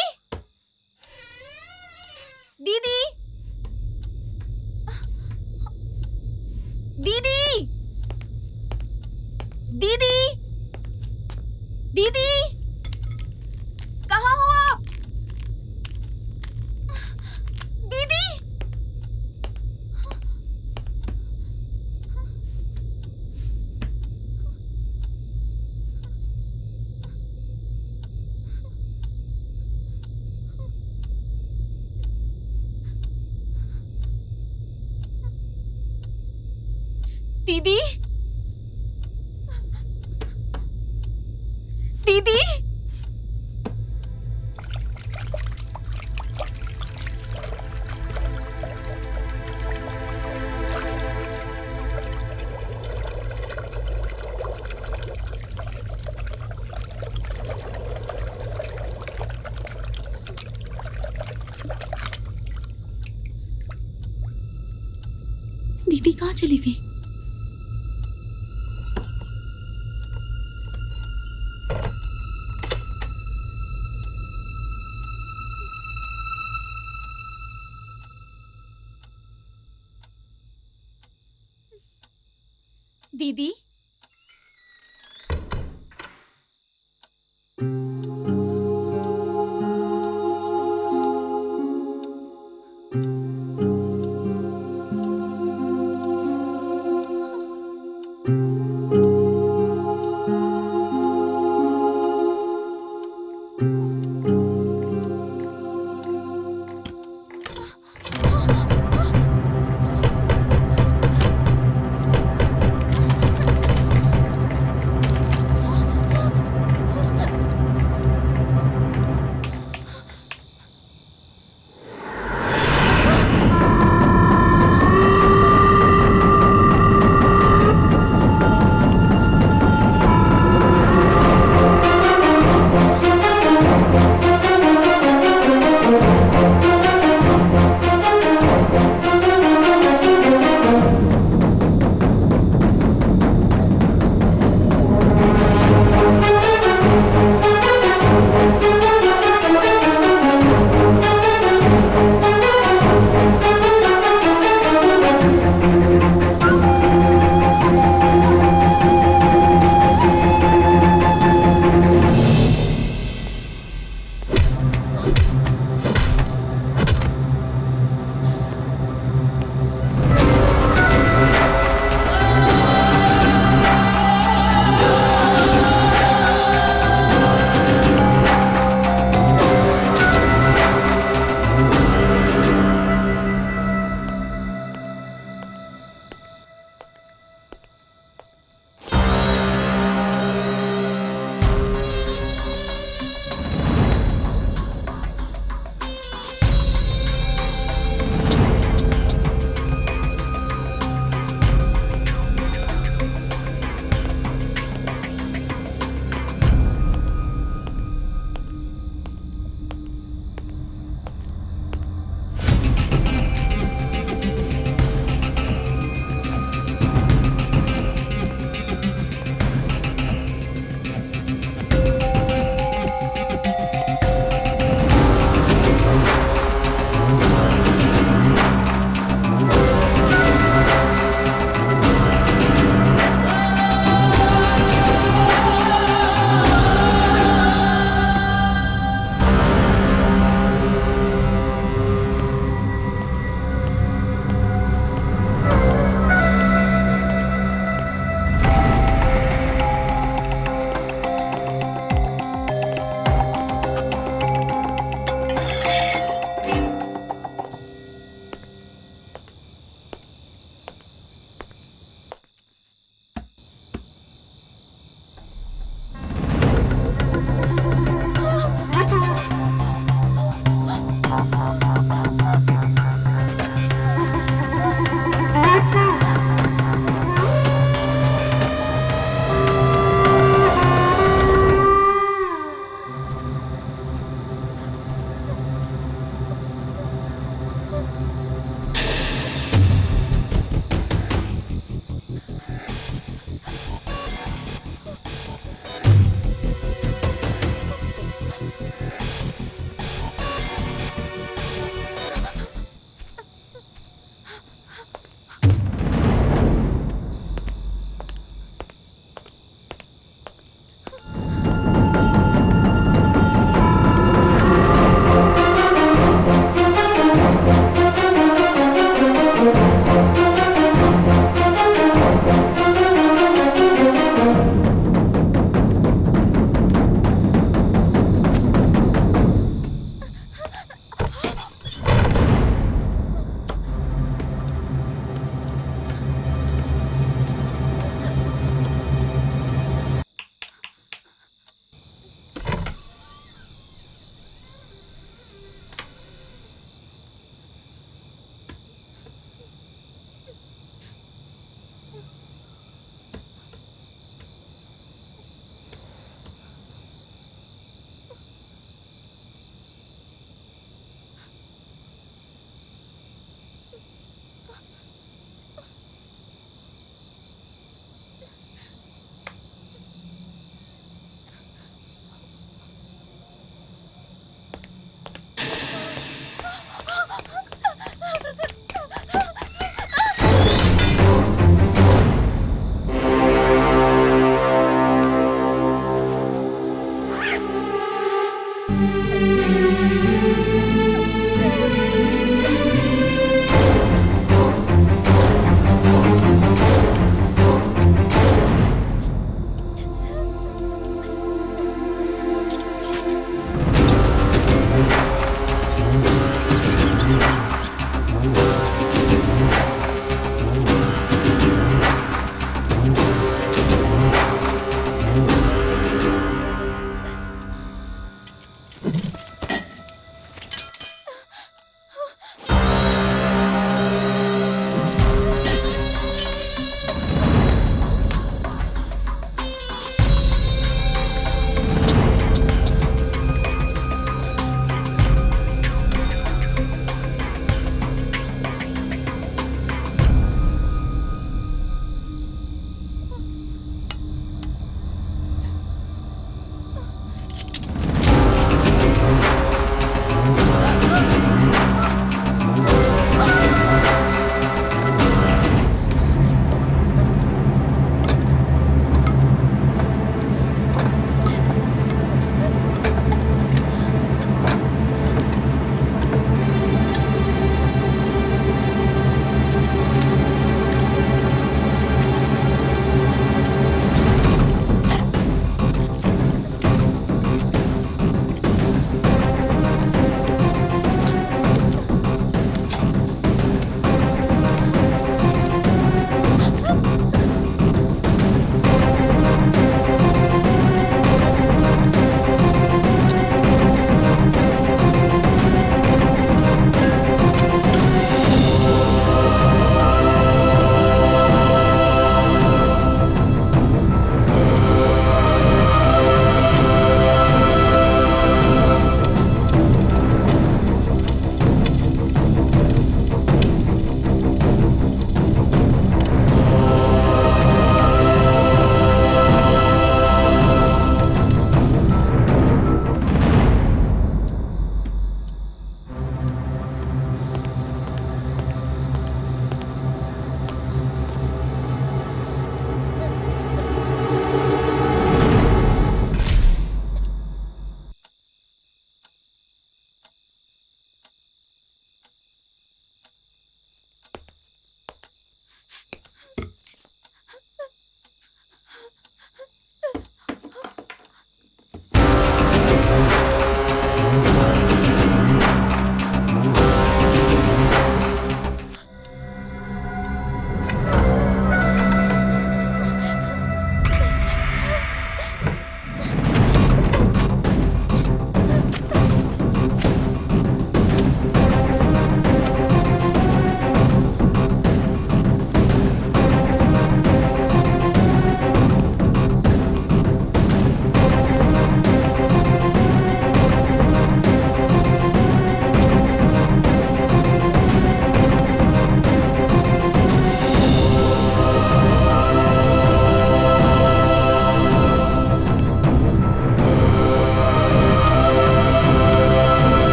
दीदी, दीदी, दीदी, दीदी, कहाँ हो आप? दीदी, दीदी, दीदी, दीदी कहाँ चली गई? दीदी,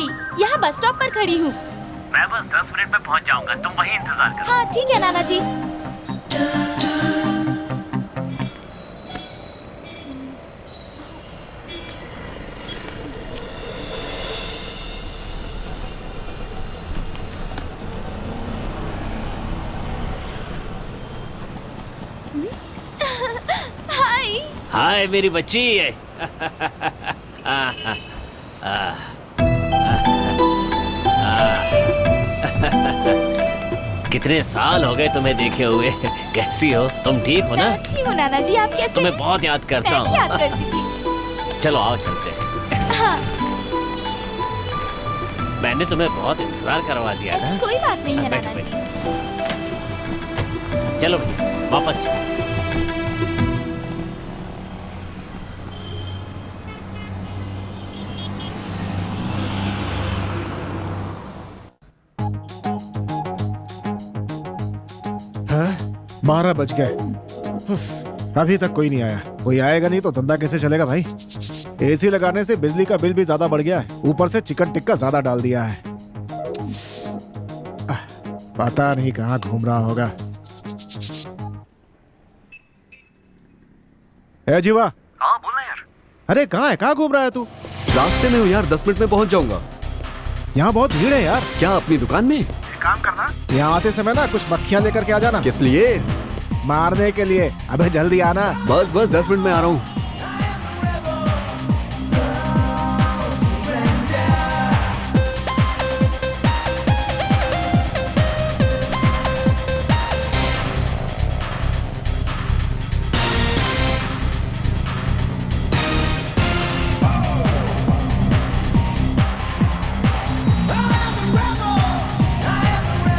जी, यहाँ बस स्टॉप पर खड़ी हूँ। मैं बस 10 मिनट में पहुंच जाऊंगा, तुम वहीं इंतजार करो। हाँ ठीक है नाना जी। हाय। हाय मेरी बच्ची। कितने साल हो गए तुम्हें देखे हुए। कैसी हो तुम? ठीक हो ना? अच्छी हूँ नाना जी, आप कैसे? तुम्हें बहुत याद करता मैं भी हूँ। याद करती थी। चलो आओ चलते हैं। हाँ। मैंने तुम्हें बहुत इंतजार करवा दिया ऐसी ना। कोई बात नहीं है बैठो, नाना जी। चलो भैया वापस चलो। हाँ? 12 बज गए। उफ, अभी तक कोई नहीं आया। कोई आएगा नहीं तो धंधा कैसे चलेगा भाई? एसी लगाने से बिजली का बिल भी ज्यादा बढ़ गया है, ऊपर से चिकन टिक्का ज्यादा डाल दिया है। पता नहीं कहाँ घूम रहा होगा। ए जीवा। हाँ बोलना यार। अरे कहाँ है? कहाँ घूम रहा है तू? रास्ते में हूँ यार, 10 मिनट में पहुँच जाऊंगा। यहाँ बहुत भीड़ है यार। क्या अपनी दुकान में? काम करना। यहाँ आते समय ना कुछ मक्खियाँ लेकर के आ जाना। किस लिए? मारने के लिए। अबे जल्दी आना। बस 10 मिनट में आ रहा हूँ।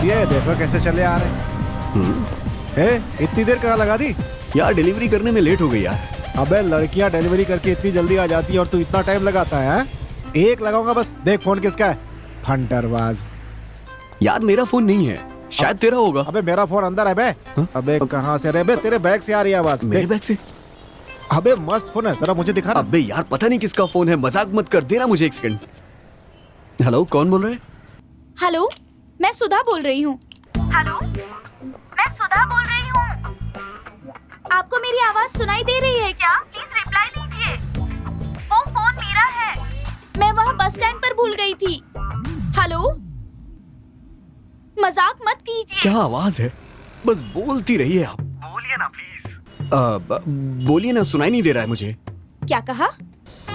ये देखो कैसे चले आ रहे। इतनी देर कहाँ लगा दी? यार डिलीवरी करने में लेट हो गई यार। अबे लड़कियां डिलीवरी करके इतनी जल्दी आ जाती है और तू इतना टाइम लगाता है? एक लगाऊंगा बस। देख फोन किसका है? फंटरबाज। यार मेरा फोन नहीं है, शायद तेरा होगा। अबे मेरा फोन अंदर है बे। अबे कहाँ से रे बे? तेरे बैग से आ रही है आवाज। मेरे बैग से? अबे मस्त फोन है, जरा मुझे दिखा ना। अबे यार पता नहीं किसका फोन है, मजाक मत कर, देना मुझे 1 सेकंड। हेलो, कौन बोल रहे हैं? हेलो, मैं सुधा बोल रही हूँ। हेलो, मैं सुधा बोल रही हूँ। आपको मेरी आवाज सुनाई दे रही है क्या? प्लीज रिप्लाई लीजिए। वो फोन मेरा है। मैं वहाँ बस स्टैंड पर भूल गई थी। हेलो, मजाक मत कीजिए। क्या आवाज है? बस बोलती रहिए आप। बोलिए ना प्लीज। बोलिए ना, सुनाई नहीं दे रहा है मुझे। क्या कहा?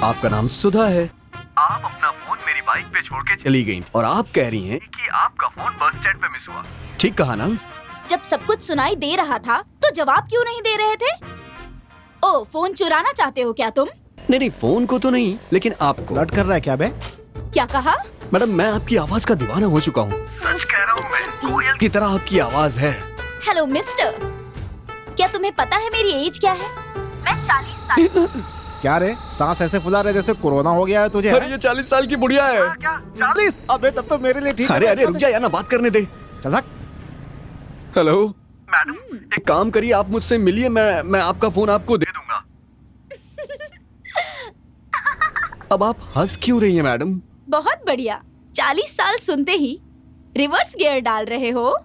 आपका नाम सुधा है। आप अपना फोन मेरी बाइक पे छोड़ के चली गई और आप कह रही हैं कि आपका फोन बस स्टैंड पे मिस हुआ। ठीक कहा ना? जब सब कुछ सुनाई दे रहा था तो जवाब क्यों नहीं दे रहे थे? ओ, फोन चुराना चाहते हो क्या तुम? नहीं, फोन को तो नहीं, लेकिन आपको। लट कर रहा है क्या बे? क्या कहा? मैडम मैं आपकी आवाज का दीवाना हो चुका हूँ। सच कह रहा हूँ मैं, कोयल की तरह आपकी आवाज है। हेलो मिस्टर, क्या तुम्हें पता है मेरी एज क्या है? मैं 40 साल। क्या रे, सांस ऐसे फुला रहे जैसे कोरोना हो गया है तुझे? अरे ये 40 साल की बुढ़िया है। क्या 40? अबे तब तो मेरे लिए ठीक है। अरे रुक जा यार, ना बात करने दे। चल भाग। हेलो मैडम, एक काम करिए, आप मुझसे मिलिए, मैं आपका फोन आपको दे दूंगा। अब आप हंस क्यों रही हैं मैडम? बहुत बढ़िया, 40 साल सुनते ही रिवर्स गियर डाल रहे हो।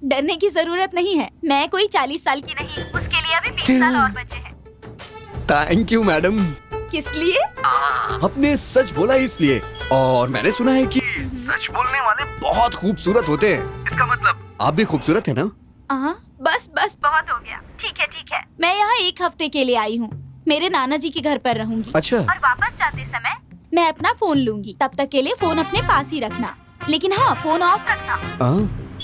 डरने की जरूरत नहीं है, मैं कोई 40 साल की नहीं, उसके लिए अभी 20 साल और बचे हैं। Thank you madam. किस लिए? आपने सच बोला इसलिए, और मैंने सुना है कि सच बोलने वाले बहुत खूबसूरत होते हैं। इसका मतलब आप भी खूबसूरत है ना? बस बहुत हो गया। ठीक है, मैं यहाँ 1 हफ्ते के लिए आई हूँ। मेरे नाना जी के घर पर रहूंगी। अच्छा। और वापस जाते समय मैं अपना फोन लूंगी। तब तक के लिए फोन अपने पास ही रखना, लेकिन हाँ फोन ऑफ रखना।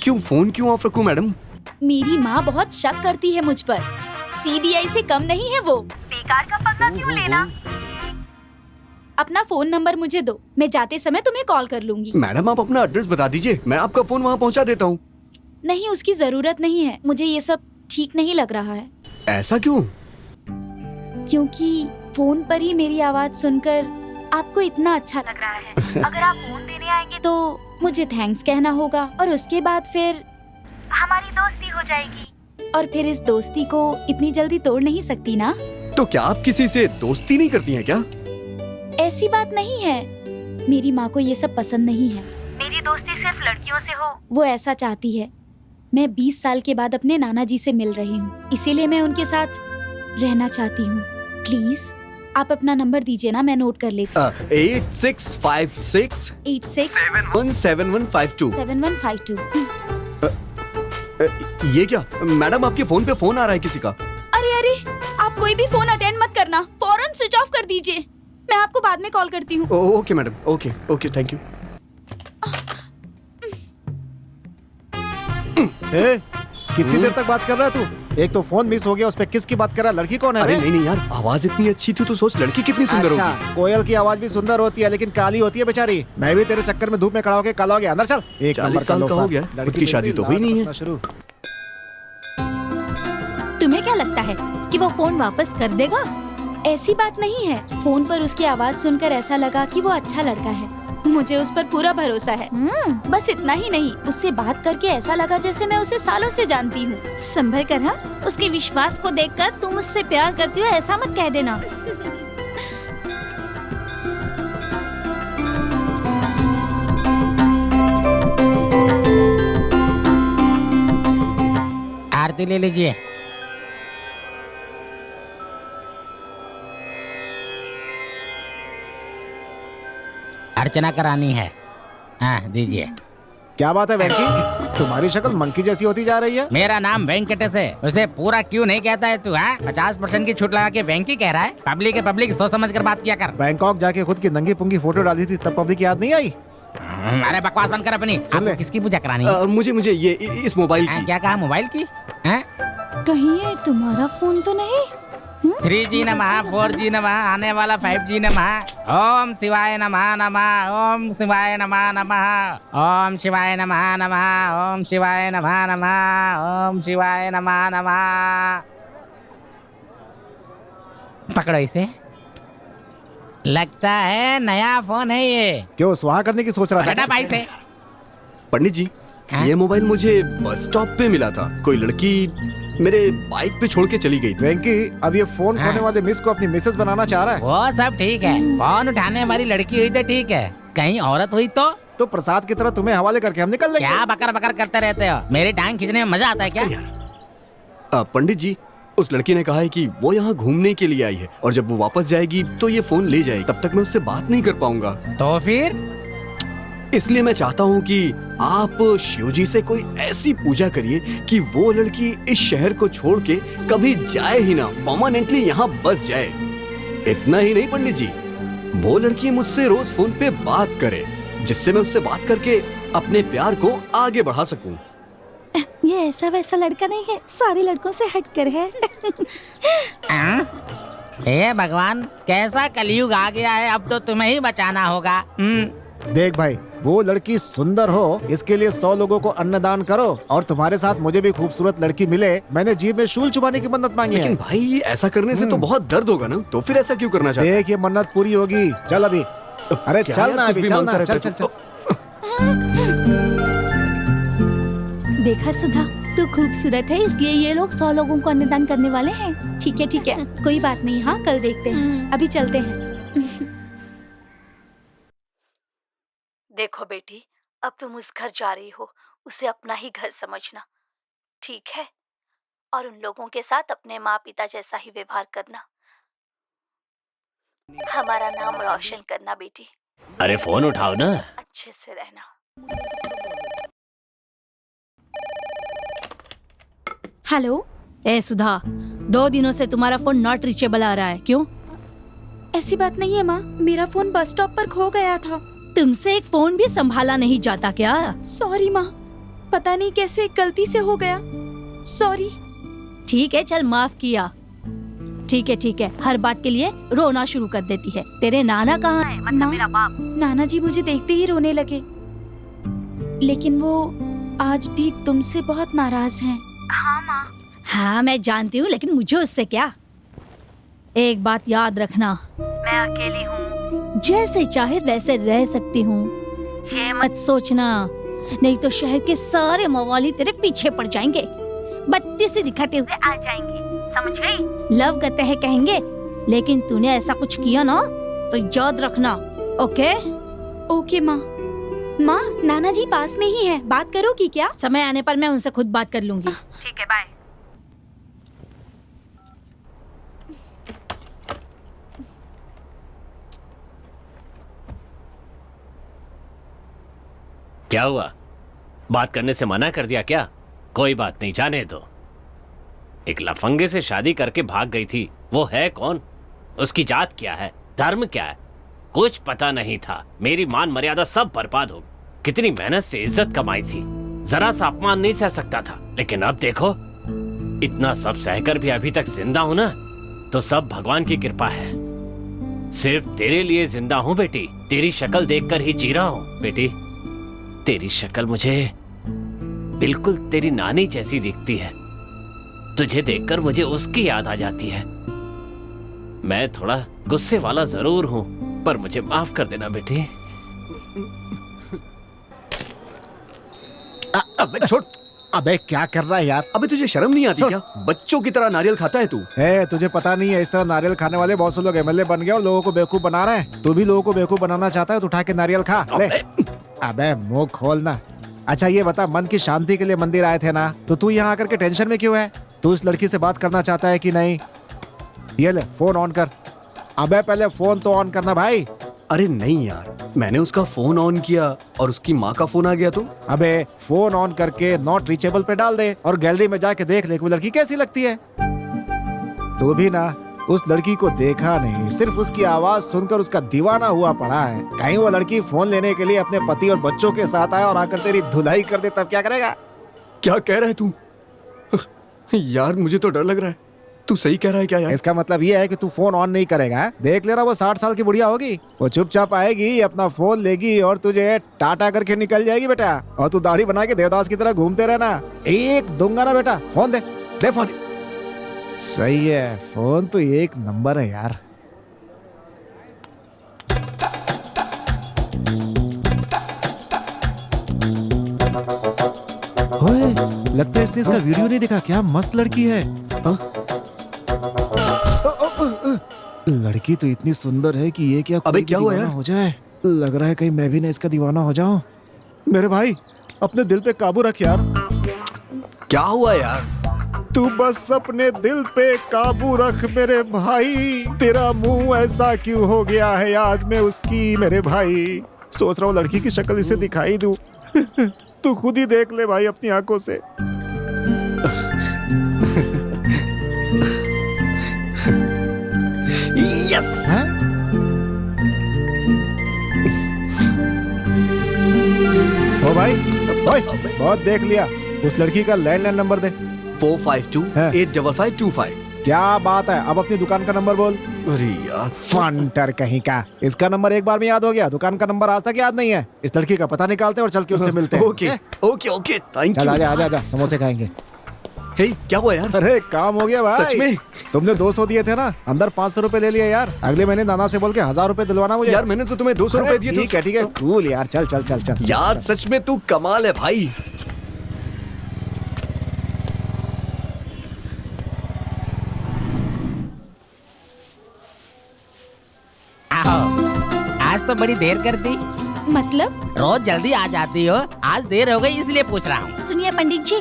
क्यों फोन क्यों ऑफ रखूं मैडम? मेरी माँ बहुत शक करती है मुझ पर। सीबीआई से कम नहीं है वो। बेकार का पंगा क्यों लेना? अपना फोन नंबर मुझे दो, मैं जाते समय तुम्हें कॉल कर लूंगी। मैडम आप अपना एड्रेस बता दीजिए, मैं आपका फोन वहाँ पहुँचा देता हूँ। नहीं, उसकी जरूरत नहीं है, मुझे ये सब ठीक नहीं लग रहा है। ऐसा क्यों? क्योंकि फोन पर ही मेरी आवाज सुनकर आपको इतना अच्छा लग रहा है। अगर आप फोन देने आएंगे तो मुझे थैंक्स कहना होगा, और उसके बाद फिर हमारी दोस्ती हो जाएगी। और फिर इस दोस्ती को इतनी जल्दी तोड़ नहीं सकती ना। तो क्या आप किसी से दोस्ती नहीं करती हैं क्या? ऐसी बात नहीं है, मेरी माँ को ये सब पसंद नहीं है। मेरी दोस्ती सिर्फ लड़कियों से हो, वो ऐसा चाहती है। मैं 20 साल के बाद अपने नाना जी से मिल रही हूँ, इसीलिए मैं उनके साथ रहना चाहती हूँ। प्लीज आप अपना नंबर दीजिए ना, मैं नोट कर लेती हूँ। 8656 717152। 7152। ये क्या मैडम, आपके फोन पे फोन आ रहा है किसी का? अरे अरे, आप कोई भी फोन अटेंड मत करना, फौरन स्विच ऑफ कर दीजिए। मैं आपको बाद में कॉल करती हूँ। Okay madam, okay okay, thank you. कितनी देर तक बात कर रहा है तू? एक तो फोन मिस हो गया, उस पे किसकी बात कर रहा है? लड़की कौन है? अरे नहीं नहीं यार, आवाज इतनी अच्छी थी तो सोच लड़की कितनी सुंदर अच्छा, होगी। कोयल की आवाज भी सुंदर होती है लेकिन काली होती है बेचारी। मैं भी तेरे चक्कर में धूप में खड़ा होकर काला हो गया। अंदर चल। 40 साल का हो गया, खुद की शादी तो हुई नहीं है। शुरू। तुम्हें क्या लगता है कि वो फोन वापस कर देगा? ऐसी बात नहीं है, फोन पर उसकी आवाज सुनकर ऐसा लगा कि वो अच्छा लड़का है। मुझे उस पर पूरा भरोसा है। बस इतना ही नहीं, उससे बात करके ऐसा लगा जैसे मैं उसे सालों से जानती हूँ। संभल कर हाँ, उसके विश्वास को देखकर तुम उससे प्यार करती हो ऐसा मत कह देना। आरती ले लीजिए। अर्चना करानी है। हाँ दीजिए। क्या बात है वेंकी, तुम्हारी शक्ल मंकी जैसी होती जा रही है। मेरा नाम वेंकटेश है, उसे पूरा क्यों नहीं कहता है तू? हाँ 50% की छूट लगा के वेंकी कह रहा है। पब्लिक है पब्लिक, सोच समझ कर बात किया कर। बैंकॉक जाके खुद की नंगी पुंगी फोटो डाली थी तब पब्लिक याद नहीं आई? अरे बकवास बंद कर अपनी। आपको किसकी पूजा करानी है? मुझे ये इस मोबाइल की। क्या कहा मोबाइल की? कहीं ये तुम्हारा फोन तो नहीं? 3G नमः, 4G नमः, आने वाला 5G नमः। ओम शिवाय नमः नमः, ओम शिवाय नमः नमः, ओम शिवाय नमः नमः, ओम शिवाय नमः नमः, ओम शिवाय नमः नमः। पकड़ो इसे। लगता है नया फोन है ये। क्यों स्वाहा करने की सोच रहा बेटा था? भाई से। पंडित जी, ये मोबाइल मुझे बस स्टॉप पे मिला था। कोई लड़की मेरे बाइक पे छोड़ के चली गई। वेंकी अब ये फोन खोने वाले मिस को अपनी मिसेस बनाना चाह रहा है। वो सब ठीक है, फोन उठाने वाली लड़की हुई तो ठीक है, कहीं औरत हुई तो प्रसाद की तरह तुम्हें हवाले करके हम निकल लेंगे। क्या बकर बकर करते रहते हो? मेरी टांग खींचने में मजा आता है क्या? पंडित जी, उस लड़की ने कहा है कि वो यहाँ घूमने के लिए आई है और जब वो वापस जाएगी तो ये फोन ले जाएगी। तब तक मैं उससे बात नहीं कर पाऊंगा। तो फिर इसलिए मैं चाहता हूँ कि आप शिवजी से कोई ऐसी पूजा करिए कि वो लड़की इस शहर को छोड़ के कभी जाए ही ना, परमानेंटली यहाँ बस जाए। इतना ही नहीं पंडित जी, वो लड़की मुझसे रोज फोन पे बात करे जिससे मैं उससे बात करके अपने प्यार को आगे बढ़ा सकूं। ये ऐसा वैसा लड़का नहीं है, सारे लड़कों से हटकर है। हे भगवान, कैसा कलयुग आ गया है, अब तो तुम्हें ही बचाना होगा। देख भाई, वो लड़की सुंदर हो इसके लिए 100 लोगों को अन्नदान करो और तुम्हारे साथ मुझे भी खूबसूरत लड़की मिले, मैंने जीभ में शूल चुबाने की मन्नत मांगी है। लेकिन भाई ऐसा करने से तो बहुत दर्द होगा ना, तो फिर ऐसा क्यों करना चाहते? देख ये मन्नत पूरी होगी। चल अभी। अरे चल ना अभी, चल ना, चल चल चल। देखा सुधा, तू खूबसूरत है इसलिए ये लोग 100 लोगों को अन्नदान करने वाले हैं। ठीक है, कोई बात नहीं। हाँ कल देखते हैं, अभी चलते हैं। देखो बेटी, अब तुम उस घर जा रही हो, उसे अपना ही घर समझना, ठीक है? और उन लोगों के साथ अपने माँ पिता जैसा ही व्यवहार करना। हमारा नाम रोशन करना बेटी। अरे फोन उठाओ ना। अच्छे से रहना। हेलो। ए सुधा, 2 दिनों से तुम्हारा फोन नॉट रीचेबल आ रहा है, क्यों? ऐसी बात नहीं है माँ, मेरा फोन बस स्टॉप पर खो गया था। तुमसे एक फोन भी संभाला नहीं जाता क्या? सॉरी माँ, पता नहीं कैसे गलती से हो गया, सॉरी। ठीक है चल, माफ किया। ठीक है, हर बात के लिए रोना शुरू कर देती है। तेरे नाना कहाँ है? मतलब मेरा बाप। नाना जी मुझे देखते ही रोने लगे, लेकिन वो आज भी तुमसे बहुत नाराज हैं। हाँ माँ। हाँ मैं जानती हूँ, लेकिन मुझे उससे क्या। एक बात याद रखना, मैं अकेली हूँ, जैसे चाहे वैसे रह सकती हूँ। ये मत सोचना, नहीं तो शहर के सारे मवाली तेरे पीछे पड़ जाएंगे, बत्ती से दिखाते हुए आ जाएंगे, समझ गई? लव करते हैं कहेंगे, लेकिन तूने ऐसा कुछ किया ना तो याद रखना। ओके ओके माँ। माँ, नाना जी पास में ही है, बात करोगी क्या? समय आने पर मैं उनसे खुद बात कर लूंगी। ठीक है, बाय। क्या हुआ? बात करने से मना कर दिया क्या? कोई बात नहीं, जाने दो। एक लफंगे से शादी करके भाग गई थी, वो है कौन? उसकी जात क्या है, धर्म क्या है, कुछ पता नहीं था। मेरी मान मर्यादा सब बर्बाद हो। कितनी मेहनत से इज्जत कमाई थी, जरा सा अपमान नहीं सह सकता था। लेकिन अब देखो, इतना सब सहकर भी अभी तक जिंदा हूं ना, तो सब भगवान की कृपा है। सिर्फ तेरे लिए जिंदा हूं बेटी, तेरी शक्ल देखकर ही जी रहा हूं। बेटी, तेरी शक्ल मुझे बिल्कुल तेरी नानी जैसी दिखती है। तुझे देखकर मुझे उसकी याद आ जाती है। मैं थोड़ा गुस्से वाला जरूर हूं, पर मुझे माफ कर देना बेटी। अबे छोड़। अबे क्या कर रहा है यार? अबे तुझे शर्म नहीं आती क्या? बच्चों की तरह नारियल खाता है तू। तुझे पता नहीं है, इस तरह नारियल खाने वाले बहुत से लोग एमएलए बन गए और लोगों को बेवकूफ बना रहे हैं। तू भी लोगों को बेवकूफ बनाना चाहता है तो उठा के नारियल खा ले। अबे मुंह खोलना। अच्छा ये बता, मन की शांति के लिए मंदिर आए थे ना, तो तू यहाँ आकर के टेंशन में क्यों है? तू इस लड़की से बात करना चाहता है कि नहीं? ये ले फोन ऑन कर। अबे पहले फोन तो ऑन करना भाई। अरे नहीं यार, मैंने उसका फोन ऑन किया और उसकी माँ का फोन आ गया तो। अबे फोन ऑन करके नॉट रीचेबल पे डाल दे और गैलरी में जाके देख ले वो लड़की कैसी लगती है। तू भी ना उस लड़की को देखा नहीं, सिर्फ उसकी आवाज सुनकर उसका दीवाना हुआ पड़ा है। कहीं वो लड़की फोन लेने के लिए अपने पति और बच्चों के साथ आया और आकर तेरी धुलाई कर दे, तब क्या करेगा? क्या कह रहा है तू? यार मुझे तो डर लग रहा है। तू सही कह रहा है क्या यार? इसका मतलब ये है कि तू फोन ऑन नहीं करेगा है? देख लेना, वो 60 साल की बुढ़िया होगी, वो चुपचाप आएगी, अपना फोन लेगी और तुझे टाटा करके निकल जाएगी बेटा। और तू दाढ़ी बना के देवदास की तरह घूमते रहना। एक दूंगा ना बेटा, फोन दे, दे फोन। सही है, फोन तो एक नंबर है यार। ओए, लगता है इसने इसका वीडियो नहीं देखा। क्या मस्त लड़की है। लड़की तो इतनी सुंदर है कि ये क्या अबे क्या हुआ यार? हो जाए। लग रहा है कहीं मैं भी ना इसका दीवाना हो जाऊं। मेरे भाई अपने दिल पे काबू रख यार। क्या हुआ यार? तू बस अपने दिल पे काबू रख मेरे भाई। तेरा मुंह ऐसा क्यों हो गया है याद में उसकी मेरे भाई। सोच रहा हूँ लड़की की शक्ल इसे दिखाई दूं। तू खुद ही देख ले भाई अपनी आंखों से। यस। ओ भाई, ओए, बहुत देख लिया। उस लड़की का लैंडलाइन नंबर दे। 452-85525। क्या बात है, अब अपनी दुकान का नंबर बोल। अरे यार फंटर कहीं का। इसका नंबर एक बार में याद हो गया, दुकान का नंबर आज तक याद नहीं है। इस लड़की का पता निकालते और चल के उससे मिलते हैं। ओके ओके ओके, थैंक चल यू। आजा आजा आजा, समोसे खाएंगे। हे क्या हुआ यार? अरे काम हो गया भाई। सच में? तुमने 200 दिए थे ना, अंदर 500 रुपए ले लिए यार। अगले महीने नाना से बोल के 1000 रुपए दिलवाना मुझे। यार मैंने तो तुम्हें 200 रुपए दिए थे। ठीक है कूल यार। चल चल चल चल यार सच में तू कमाल है भाई। आज तो बड़ी देर कर दी। मतलब? रोज जल्दी आ जाती हो, आज देर हो गई इसलिए पूछ रहा हूँ। सुनिए पंडित जी,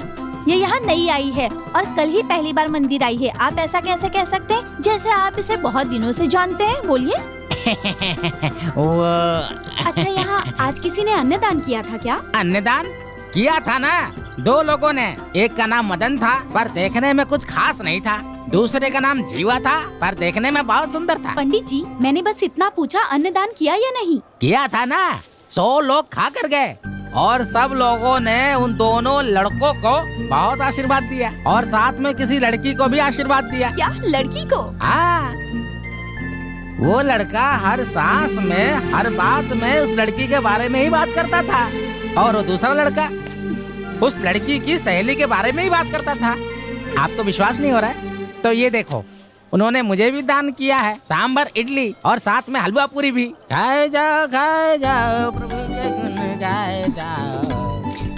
ये यहाँ नई आई है और कल ही पहली बार मंदिर आई है। आप ऐसा कैसे कह सकते हैं जैसे आप इसे बहुत दिनों से जानते हैं? बोलिए। वो अच्छा, यहाँ आज किसी ने अन्नदान किया था क्या? अन्नदान किया था ना, 2 लोगों ने। एक का नाम मदन था पर देखने में कुछ खास नहीं था, दूसरे का नाम जीवा था पर देखने में बहुत सुंदर था। पंडित जी, मैंने बस इतना पूछा, अन्नदान किया या नहीं? किया था ना, 100 लोग खा कर गए और सब लोगों ने उन दोनों लड़कों को बहुत आशीर्वाद दिया और साथ में किसी लड़की को भी आशीर्वाद दिया। क्या, लड़की को? हाँ, वो लड़का हर सांस में हर बात में उस लड़की के बारे में ही बात करता था और वो दूसरा लड़का उस लड़की की सहेली के बारे में ही बात करता था। आपको विश्वास नहीं हो रहा है तो ये देखो, उन्होंने मुझे भी दान किया है सांभर इडली और साथ में हलवा पूरी भी। खाए जाओ प्रभु के गुण गाए जाओ।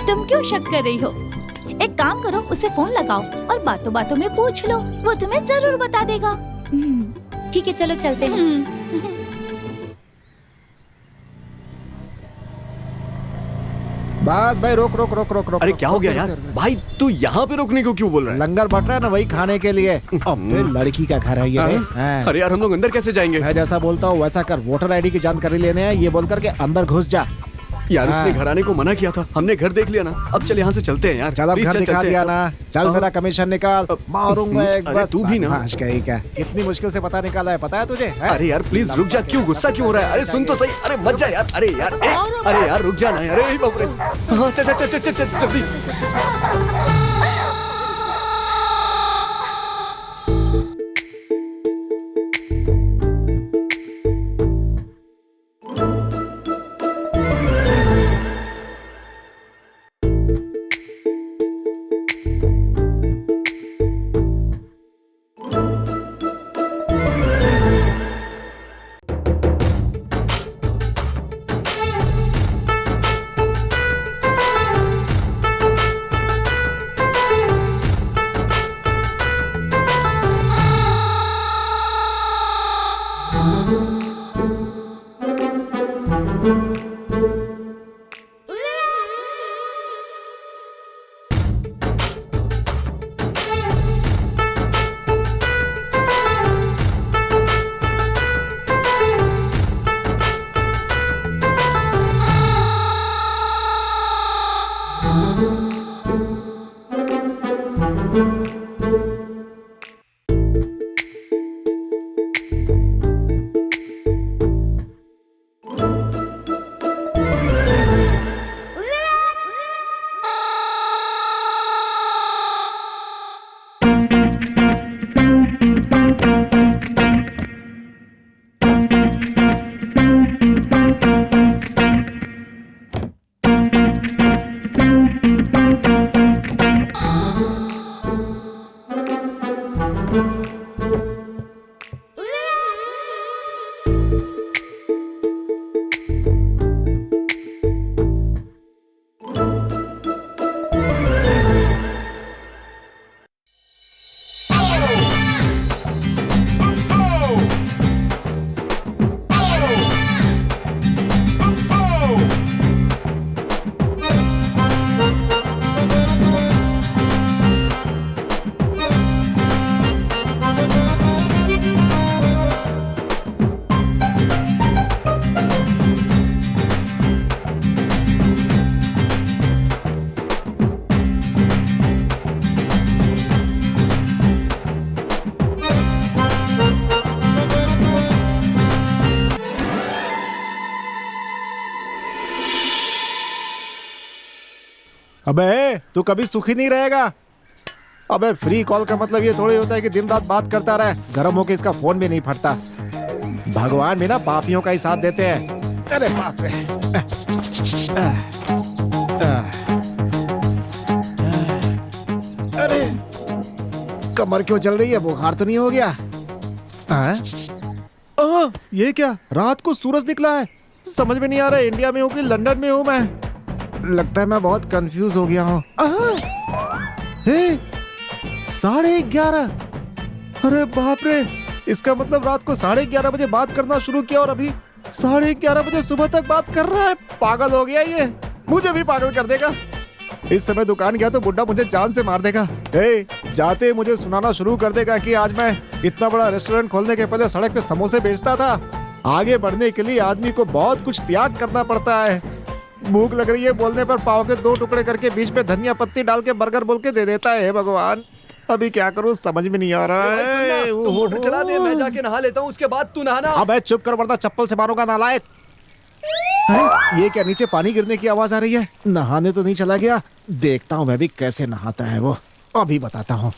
तुम क्यों शक कर रही हो? एक काम करो, उसे फोन लगाओ और बातों बातों में पूछ लो, वो तुम्हें जरूर बता देगा। ठीक है, चलो चलते हैं। बस भाई रोक रोक रोक रोक रोक। अरे क्या हो गया यार भाई, तू यहाँ पे रोकने को क्यों बोल रहा है? लंगर बट रहा है ना, वही खाने के लिए। अबे लड़की का घर है ये बे। हाँ। अरे यार हम लोग अंदर कैसे जाएंगे? मैं जैसा बोलता हूँ वैसा कर, वोटर आईडी की जानकारी लेने हैं ये बोल करके अंदर घुस जा। यार हाँ। उसने घर आने को मना किया था, हमने घर देख लिया ना, अब चल यहाँ से चलते हैं यार। चल अब Please, घर चल दिखा चलते दिया हैं। ना, चल हाँ। मेरा कमीशन निकाल, मारूंगा एक अरे बस। तू भी ना। बदमाश कहीं का, इतनी मुश्किल से पता निकाला है, पता है तुझे? हैं? अरे यार प्लीज रुक जा, क्यों गुस्सा क्यों हो रहा है? अरे सुन तो सही, अरे मत जा यार, अरे यार अरे यार रुक जा ना, अरे बाप रे। हाँ चल चल चल चल चल जल्दी। अबे तू कभी सुखी नहीं रहेगा। अबे फ्री कॉल का मतलब ये थोड़ी होता है कि दिन रात बात करता रहे, गर्म होके इसका फोन भी नहीं फटता। भगवान भी ना पापियों का ही साथ देते हैं। अरे बाप रे। अरे कमर क्यों चल रही है, बुखार तो नहीं हो गया? ये क्या, रात को सूरज निकला है? समझ में नहीं आ रहा है इंडिया में हूँ कि लंदन में हूँ मैं। लगता है मैं बहुत कंफ्यूज हो गया हूँ। 11:30। अरे बाप रे, इसका मतलब रात को 11:30 बजे बात करना शुरू किया और अभी 11:30 बजे सुबह तक बात कर रहा है। पागल हो गया ये, मुझे भी पागल कर देगा। इस समय दुकान गया तो बुड्ढा मुझे जान से मार देगा। जाते ही मुझे सुनाना शुरू कर देगा कि आज मैं इतना बड़ा रेस्टोरेंट खोलने के पहले सड़क पे समोसे बेचता था। आगे बढ़ने के लिए आदमी को बहुत कुछ त्याग करना पड़ता है। भूख लग रही है बोलने पर पाव के 2 टुकड़े करके बीच में धनिया पत्ती डाल के बर्गर बोल के दे देता है। भगवान अभी क्या करूं समझ में नहीं आ रहा है। तू मोटर चला दे, मैं जाके नहा लेता हूँ, उसके बाद तू नहाना। अबे चुप कर वरना चप्पल से मारूंगा नालायक। ये क्या, नीचे पानी गिरने की आवाज आ रही है? नहाने तो नहीं चला गया? देखता हूँ मैं भी कैसे नहाता है वो, अभी बताता हूँ।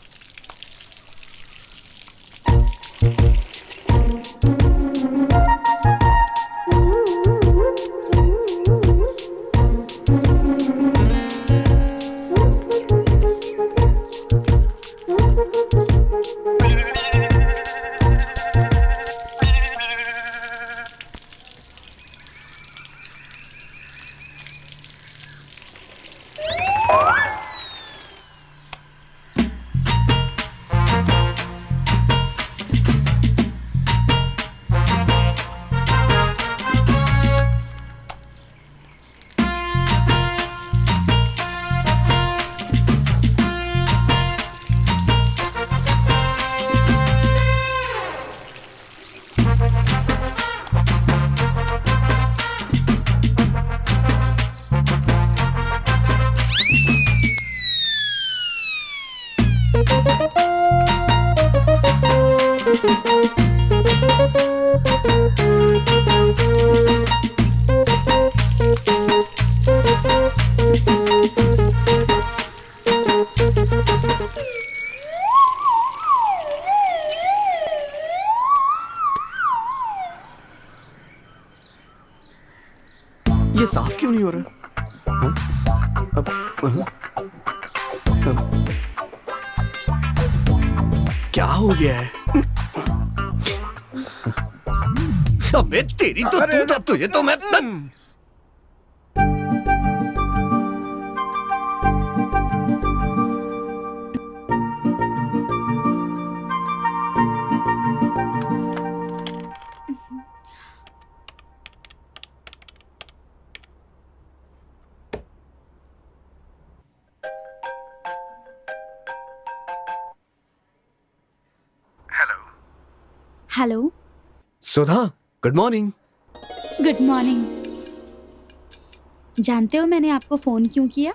क्या हो गया है? अबे तेरी तो तू था, तुझे तो मैं हेलो। सुधा, गुड मॉर्निंग। Good morning. जानते हो मैंने आपको फोन क्यों किया?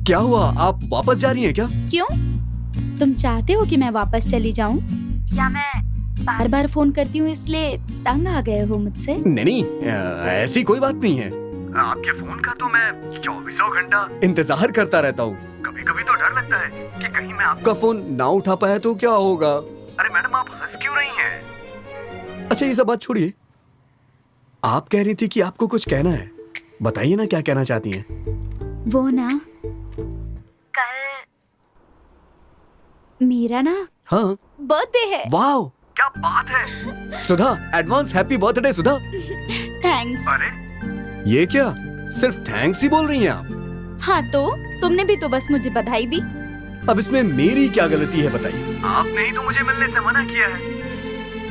क्या हुआ, आप वापस जा रही हैं क्या? क्यों? तुम चाहते हो कि मैं वापस चली जाऊं? या मैं बार बार फोन करती हूँ इसलिए तंग आ गए हो मुझसे? नहीं, ऐसी कोई बात नहीं है। आपके फोन का तो मैं 24 घंटा इंतजार करता रहता हूँ। कभी कभी तो डर लगता है कि कहीं मैं आपका फोन ना उठा पाया तो क्या होगा। अरे मैडम, आप हंस क्यों रही हैं? अच्छा ये सब बात छोड़िए, आप कह रही थी कि आपको कुछ कहना है, बताइए ना क्या कहना चाहती हैं। वो ना, कल मेरा ना हाँ बर्थडे है। वाह क्या बात है। सुधा, एडवांस हैप्पी बर्थडे सुधा। थैंक्स। अरे ये क्या, सिर्फ थैंक्स ही बोल रही हैं आप? हाँ तो तुमने भी तो बस मुझे बधाई दी। अब इसमें मेरी क्या गलती है बताइए? आपने ही तो मुझे मिलने से मना किया है।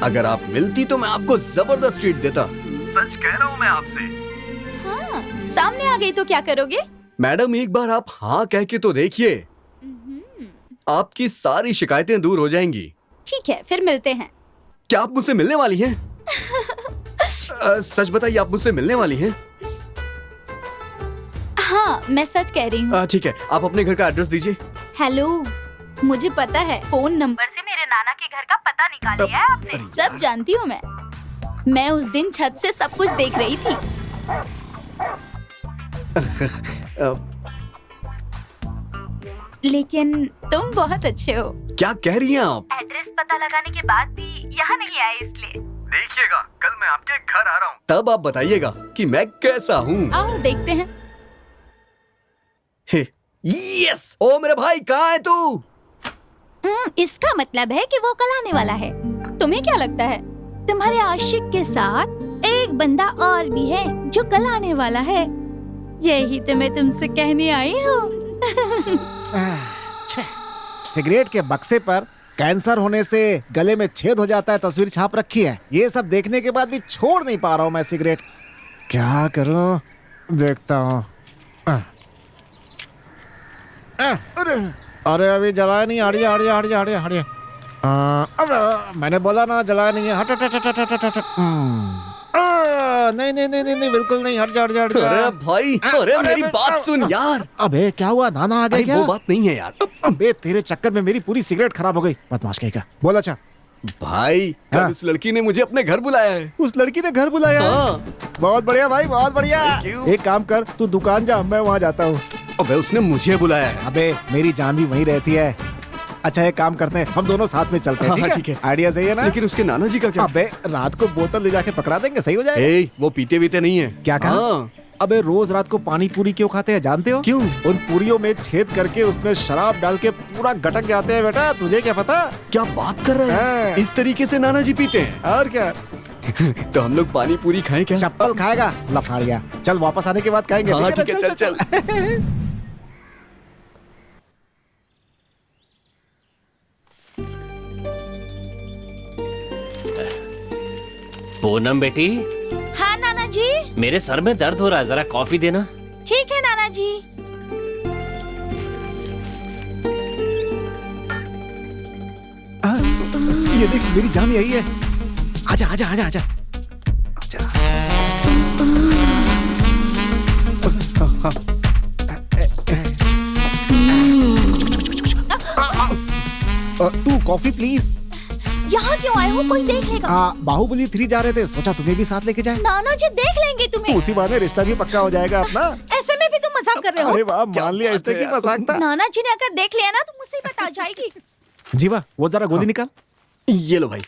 अगर आप मिलती तो मैं आपको जबरदस्त ट्रीट देता। सच कह रहा हूँ मैं आपसे। हाँ, सामने आ गई तो क्या करोगे? मैडम एक बार आप हाँ कह के तो देखिए, आपकी सारी शिकायतें दूर हो जाएंगी। ठीक है, फिर मिलते हैं। क्या आप मुझसे मिलने वाली हैं? सच बताइए, आप मुझसे मिलने वाली हैं? हाँ, मैं सच कह रही हूँ। ठीक है, आप अपने घर का एड्रेस दीजिए। हेलो, मुझे पता है फोन नंबर से मेरे नाना के घर का पता निकाल लिया है आपने। सब जानती हूँ मैं उस दिन छत से सब कुछ देख रही थी। लेकिन तुम बहुत अच्छे हो। क्या कह रही हैं आप? एड्रेस पता लगाने के बाद भी यहाँ नहीं आए इसलिए। देखिएगा, कल मैं आपके घर आ रहा हूँ, तब आप बताइएगा कि मैं कैसा हूँ। आओ देखते हैं। यस, ओ मेरे भाई, कहाँ है तू? इसका मतलब है कि वो कल आने वाला है। तुम्हें क्या लगता है? तुम्हारे आशिक के साथ एक बंदा और भी है जो कल आने वाला है। यही तो मैं तुमसे कहने आई हूँ। सिगरेट के बक्से पर कैंसर होने से गले में छेद हो जाता है तस्वीर छाप रखी है। ये सब देखने के बाद भी छोड़ नहीं पा रहा हूँ मैं सिगरेट। क्या करूँ, देखता हूँ। अरे अभी जलाया नहीं, हटिया हटिया हटिया हटिया हटिया। अब मैंने बोला ना जलाया नहीं है। हट हट हट हट हट हट। नहीं नहीं नहीं नहीं बिल्कुल नहीं, हट जा हट जा हट जा। अरे भाई, अरे मेरी बात सुन यार। अबे क्या हुआ, नाना आ गए क्या? वो बात नहीं है यार। अबे तेरे चक्कर में मेरी पूरी सिगरेट खराब हो गई। बदमाश कहेगा। बोल अच्छा भाई, कल उस लड़की ने मुझे अपने घर बुलाया है। उस लड़की ने घर बुलाया? हाँ। बहुत बढ़िया भाई, बहुत बढ़िया। एक काम कर, तू दुकान जा, मैं वहाँ जाता हूँ। अबे उसने मुझे बुलाया है। अबे मेरी जान भी वहीं रहती है। अच्छा एक काम करते हैं, हम दोनों साथ में चलते हैं। हाँ, ठीक ठीक है? है। आइडिया सही है ना? लेकिन उसके नाना जी का क्या? अबे रात को बोतल ले जाके पकड़ा देंगे, सही हो जाएगा। ए, वो पीते वीते नहीं है। क्या कहा? हाँ। अबे रोज रात को पानी पूरी क्यों खाते हैं जानते हो? क्यों? उन पूरियों में छेद करके उसमें शराब डाल के पूरा गटक जाते हैं बेटा, तुझे क्या पता? क्या बात कर रहे हैं? इस तरीके से नाना जी पीते हैं? और क्या। तो हम लोग पानी पूरी खाएं क्या? चप्पल खाएगा लफाड़िया। चल वापस आने के बाद खाएंगे। हाँ, ठीक है, ठीक है, चल। पूनम बेटी। हाँ नाना जी। मेरे सर में दर्द हो रहा है, जरा कॉफी देना। ठीक है नाना जी। ये देख मेरी जान यही है। आजा आजा आजा आजा तू कॉफी प्लीज। यहाँ क्यों आए हो, कोई देख लेगा। बाहुबली 3 जा रहे थे, सोचा तुम्हें भी साथ लेके जाए। नाना जी देख लेंगे तुम्हें। उसी बहाने रिश्ता भी पक्का हो जाएगा अपना। ऐसे में भी तुम मजाक कर रहे हो। अरे वाह, मान लिया इसने की मजाक था। नाना जी ने अगर देख लिया ना तो मुझसे पता जाएगी। जीवा वो जरा गोली निकाल। ये लो भाई।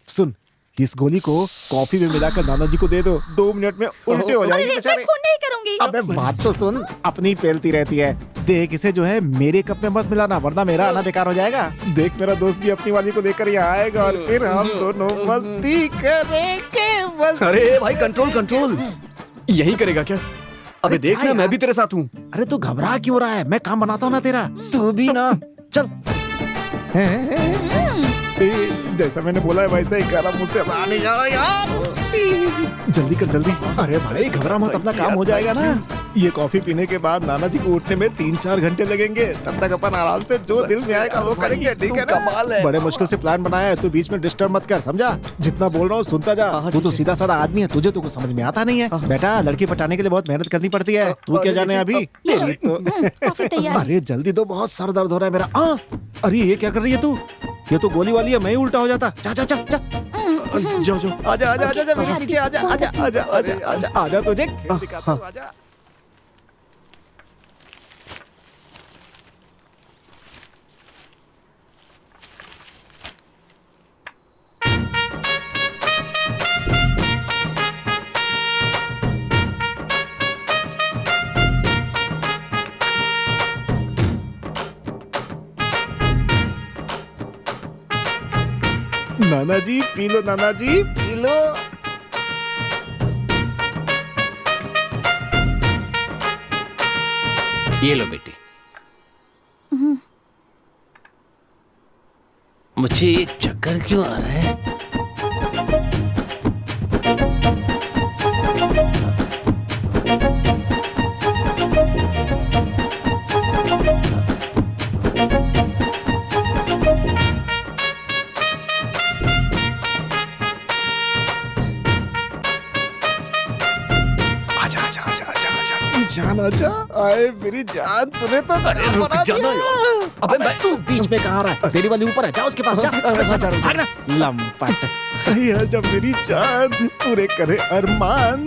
सुन, इस गोली को कॉफी में मिलाकर नाना जी को दे दो, 2 मिनट में उल्टे हो जाएंगे मैं बेचारे। खून नहीं करूंगी। अबे बात तो सुन, अपनी पेलती रहती है। देख इसे जो है मेरे कप में मत मिलाना, वरना मेरा आना बेकार हो जाएगा। देख मेरा दोस्त भी अपनी वाली को लेकर यहाँ आएगा और फिर हम दोनों मस्ती करेंगे। मस्ती। अरे भाई कंट्रोल कंट्रोल, यही करेगा क्या? अबे अरे देख क्या ना, मैं यार? भी तेरे साथ हूँ। अरे तू घबरा क्यों रहा है? मैं काम बनाता हूँ ना तेरा, तू भी ना। चल जैसा मैंने बोला है वैसा ही करा, मुझसे रानी यार। जल्दी कर जल्दी। अरे भाई घबरा मत, अपना काम हो जाएगा ना। ये कॉफी पीने के बाद नाना जी को उठने में 3-4 घंटे लगेंगे। तब तक अपन आराम से जो दिल में आएगा वो करेंगे, ठीक है ना? बड़े मुश्किल से प्लान बनाया है, तू बीच में डिस्टर्ब मत कर, समझा? जितना बोल रहा हूँ सुनता जा। तू तो सीधा साधा आदमी है, तुझे तो कुछ समझ में आता नहीं है। बेटा लड़की पटाने के लिए बहुत मेहनत करनी पड़ती है। तू क्या जाने अभी तेरी तो। कॉफी तैयार। अरे जल्दी दो, बहुत सर दर्द हो रहा है मेरा। अरे ये क्या कर रही है तू? ये तो गोली वाली है, मैं ही उल्टा हो जाता। जा जा जा जा। जाओ जाओ। आजा आजा आजा आजा, मेरे पीछे आजा आजा आजा आजा आजा आजा, तुझे खेल दिखाता हूँ, आजा। नाना जी पी लो, नाना जी पी लो। ये लो बेटी। मुझे ये चक्कर क्यों आ रहा है? आजा आजा आजा आजा आजा, मेरी जान आजा। आए मेरी जान, तूने तो क्या बना दिया? अबे मैं, तू बीच में कहाँ रहा है? तेरी वाली ऊपर है, जा उसके पास जा। भाग ना लंपट। आजा मेरी जान, पूरे करे अरमान।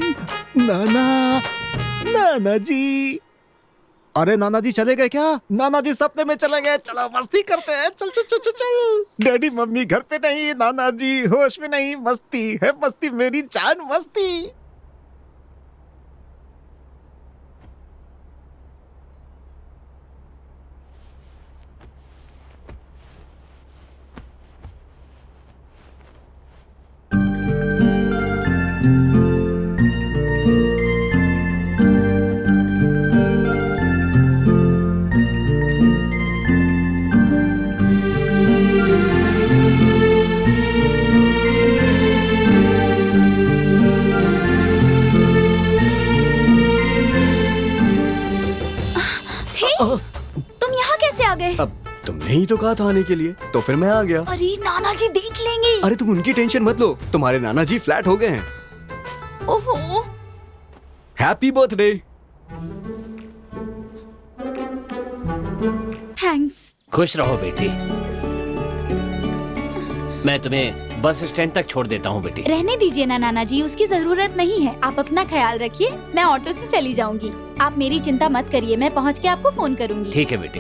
नाना नाना जी। अरे नाना जी चले गए क्या? नाना जी सपने में चले गए। चलो मस्ती करते हैं, चल चल चल चल चल। डैडी मम्मी घर पे नहीं, नाना जी होश में नहीं। मस्ती है मस्ती, मेरी जान मस्ती। तुम यहाँ कैसे आ गए? अब तुमने ही तो कहा था आने के लिए, तो फिर मैं आ गया। अरे नाना जी देख लेंगे। अरे तुम उनकी टेंशन मत लो, तुम्हारे नाना जी फ्लैट हो गए हैं। ओहो। Happy birthday. थैंक्स। खुश रहो बेटी। मैं तुम्हें बस स्टैंड तक छोड़ देता हूँ बेटी। रहने दीजिए ना नाना जी, उसकी जरूरत नहीं है। आप अपना ख्याल रखिए, मैं ऑटो से चली जाऊंगी। आप मेरी चिंता मत करिए, मैं पहुँच के आपको फोन करूंगी। ठीक है बेटी,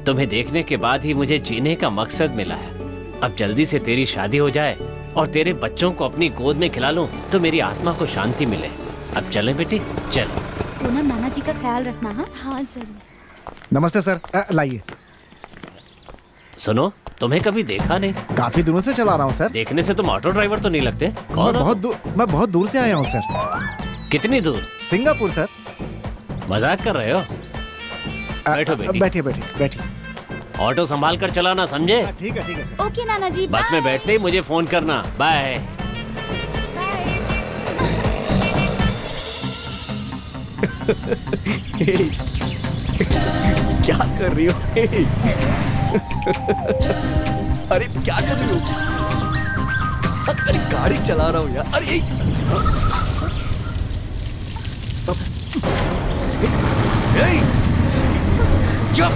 तुम्हें देखने के बाद ही मुझे जीने का मकसद मिला है। अब जल्दी से तेरी शादी हो जाए और तेरे बच्चों को अपनी गोद में खिला लूं तो मेरी आत्मा को शांति मिले। अब चले बेटी, चलो। पूनम नाना जी का ख्याल रखना। हाँ हाँ जरूर। नमस्ते सर, लाइए। सुनो, तुम्हें कभी देखा नहीं। काफी दिनों से चला रहा हूँ सर। देखने से तुम ऑटो ड्राइवर तो नहीं लगते। मैं कौन हो? मैं बहुत दूर से आया हूँ सर। कितनी दूर? Singapore sir. मजाक कर रहे हो? बैठो बेटी। बैठिए बैठिए बैठिए। ऑटो संभाल कर चलाना, समझे? ठीक है सर। ओके नाना जी, बस में बैठते ही मुझे फोन करना। बाय। क्या कर रही हो? अरे क्या कर रही हो? अरे गाड़ी चला रहा हूँ यार। अरे जब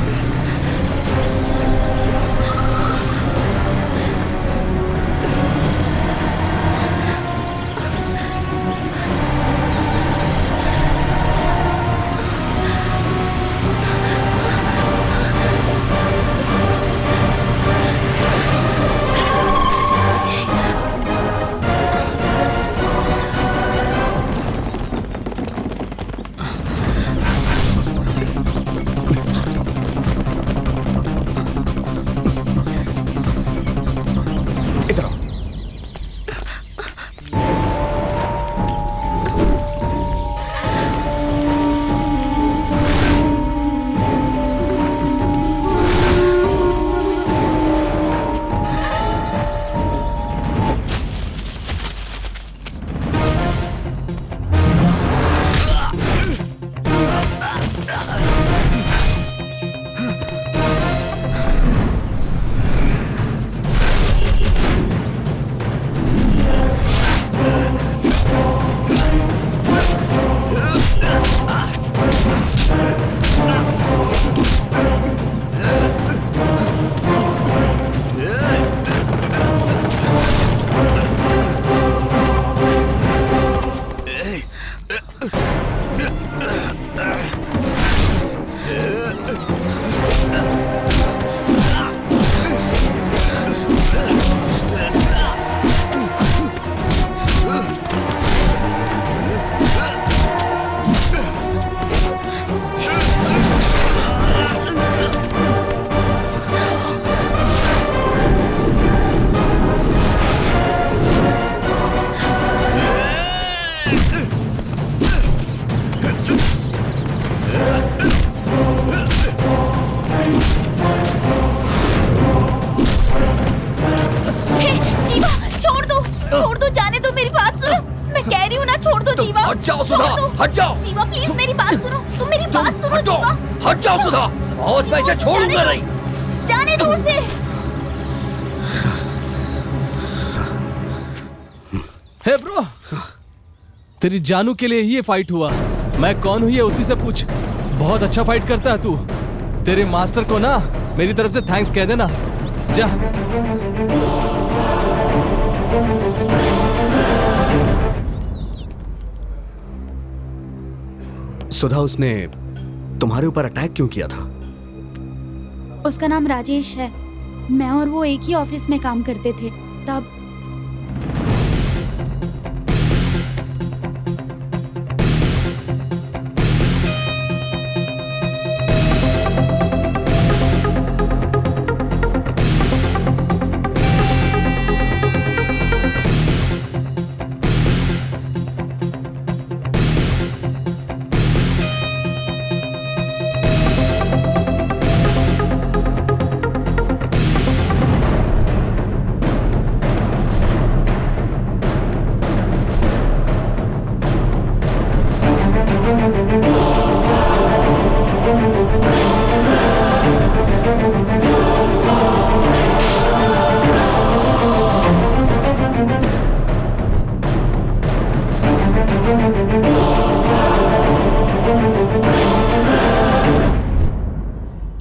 हट जाओ सुधा, हट जाओ। जीवा प्लीज मेरी बात सुनो, तुम मेरी बात सुनो हटो, जीवा। हट जाओ सुधा, और मैं इसे छोड़ूंगा नहीं। जाने दो उसे। हे ब्रो, तेरी जानू के लिए ही ये फाइट हुआ। मैं कौन हूं ये उसी से पूछ। बहुत अच्छा फाइट करता है तू। तेरे मास्टर को ना मेरी तरफ से थैंक्स कह देना। जा। सुधा, उसने तुम्हारे ऊपर अटैक क्यों किया था? उसका नाम राजेश है। मैं और वो एक ही ऑफिस में काम करते थे। तब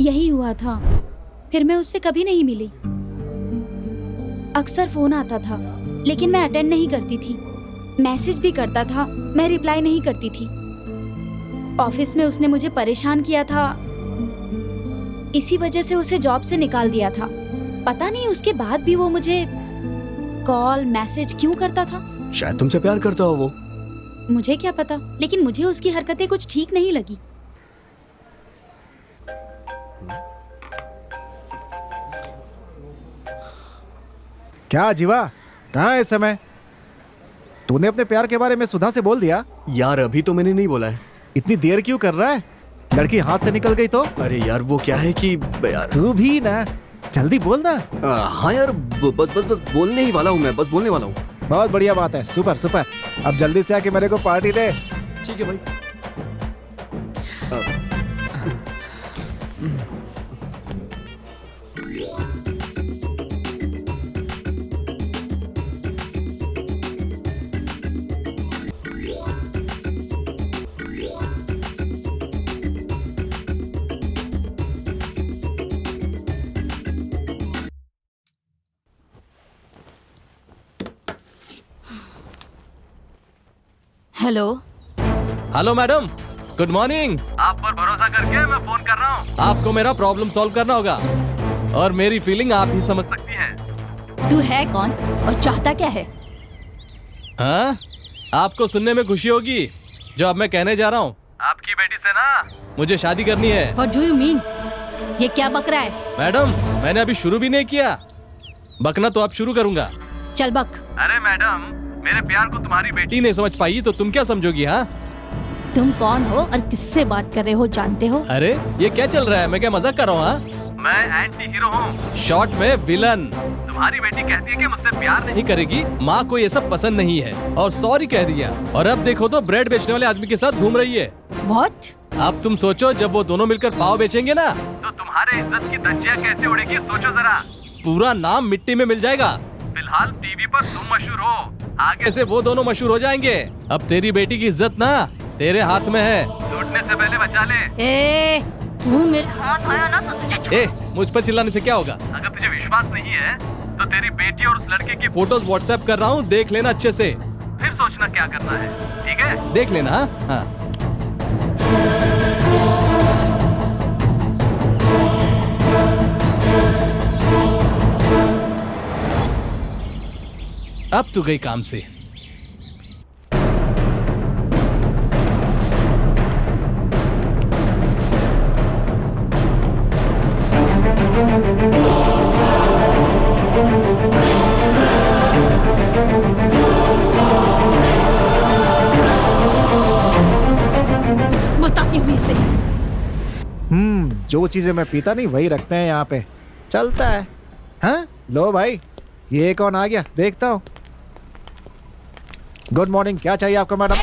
यही हुआ था। फिर मैं उससे कभी नहीं मिली। अक्सर फोन आता था, लेकिन मैं अटेंड नहीं करती थी। मैसेज भी करता था, मैं रिप्लाई नहीं करती थी। ऑफिस में उसने मुझे परेशान किया था। इसी वजह से उसे जॉब से निकाल दिया था। पता नहीं उसके बाद भी वो मुझे कॉल मैसेज क्यों करता था। शायद तुमसे प्यार करता हो वो। मुझे क्या पता, लेकिन मुझे उसकी हरकतें कुछ ठीक नहीं लगी। क्या जीवा, कहाँ है इस समय? तूने अपने प्यार के बारे में सुधा से बोल दिया? यार अभी तो मैंने नहीं बोला है। इतनी देर क्यों कर रहा है? लड़की हाथ से निकल गई तो? अरे यार वो क्या है कि यार तू भी ना, जल्दी बोल ना। हाँ यार, बस बोलने ही वाला हूँ मैं, बस बोलने वाला हूँ। बहुत बढ़िया बात है, सुपर सुपर। अब जल्दी से आके मेरे को पार्टी दे। ठीक है भाई। Hello. Hello madam, good morning. आप पर भरोसा करके मैं फोन कर रहा हूँ। आपको मेरा प्रॉब्लम सॉल्व करना होगा और मेरी फीलिंग आप ही समझ सकती हैं। तू है कौन और चाहता क्या है? हाँ, आपको सुनने में खुशी होगी जो अब मैं कहने जा रहा हूँ। आपकी बेटी से ना मुझे शादी करनी है। What do you mean? ये क्या बक रहा है? मैडम, मैंने अभी शुरू भी नहीं किया। बकना तो अब शुरू करूंगा। चल बक। अरे मैडम, मेरे प्यार को तुम्हारी बेटी नहीं समझ पाई तो तुम क्या समझोगी? हाँ, तुम कौन हो और किससे बात कर रहे हो जानते हो? अरे ये क्या चल रहा है? मैं क्या मजाक कर रहा हूँ? हाँ, मैं एंटी हीरो हूँ, शॉर्ट में विलन। तुम्हारी बेटी कहती है कि मुझसे प्यार नहीं करेगी, माँ को ये सब पसंद नहीं है और सॉरी कह दिया। और अब देखो तो ब्रेड बेचने वाले आदमी के साथ घूम रही है। What? अब तुम सोचो, जब वो दोनों मिलकर पाव बेचेंगे ना तो तुम्हारे इज्जत की धज्जियाँ कैसे उड़ेगी, सोचो जरा। पूरा नाम मिट्टी में मिल जाएगा। फिलहाल टीवी पर तुम मशहूर हो, आगे से वो दोनों मशहूर हो जाएंगे। अब तेरी बेटी की इज्जत ना तेरे हाथ में है, लूटने से पहले बचा ले। ए, तू मेरे हाथ आया ना तो तुझे मुझ पर चिल्लाने से क्या होगा? अगर तुझे विश्वास नहीं है तो तेरी बेटी और उस लड़के की फोटोज व्हाट्सएप कर रहा हूँ, देख लेना अच्छे से, फिर सोचना क्या करना है। ठीक है, देख लेना। हाँ, अब तू गई काम से। बताती हुई से। जो चीजें मैं पीता नहीं वही रखते हैं यहाँ पे, चलता है। हाँ, लो भाई, ये कौन आ गया देखता हूँ। गुड मॉर्निंग, क्या चाहिए आपको मैडम?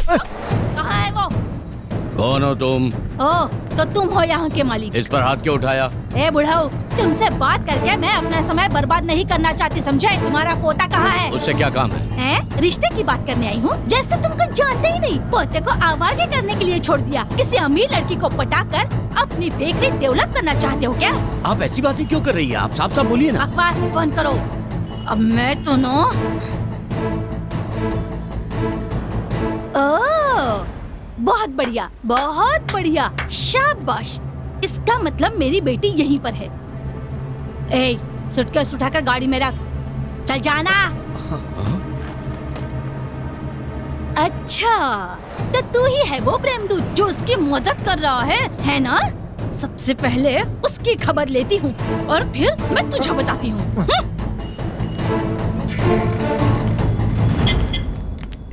कौन हो तुम? ओ, तो तुम हो यहाँ के मालिक। इस पर हाथ क्यों उठाया? ए बुढ़ाऊ, तुमसे बात करके मैं अपना समय बर्बाद नहीं करना चाहती, समझे? तुम्हारा पोता कहाँ है? उससे क्या काम है? रिश्ते की बात करने आई हूँ, जैसे तुम कुछ जानते ही नहीं। पोते को आवागे करने के लिए छोड़ दिया। किसी अमीर लड़की को पटाकर अपनी बेकरी डेवलप करना चाहते हो क्या? आप ऐसी बातें क्यों कर रही है? आप साफ साफ बोलिए ना। बकवास बंद करो। अब मैं तो नो। ओह, बहुत बढ़िया, बहुत बढ़िया, शाबाश। इसका मतलब मेरी बेटी यहीं पर है। ए, सूटकेस उठाकर गाड़ी में रख, चल जाना। अच्छा, तो तू ही है वो प्रेमदूत जो उसकी मदद कर रहा है ना? सबसे पहले उसकी खबर लेती हूँ और फिर मैं तुझे बताती हूँ।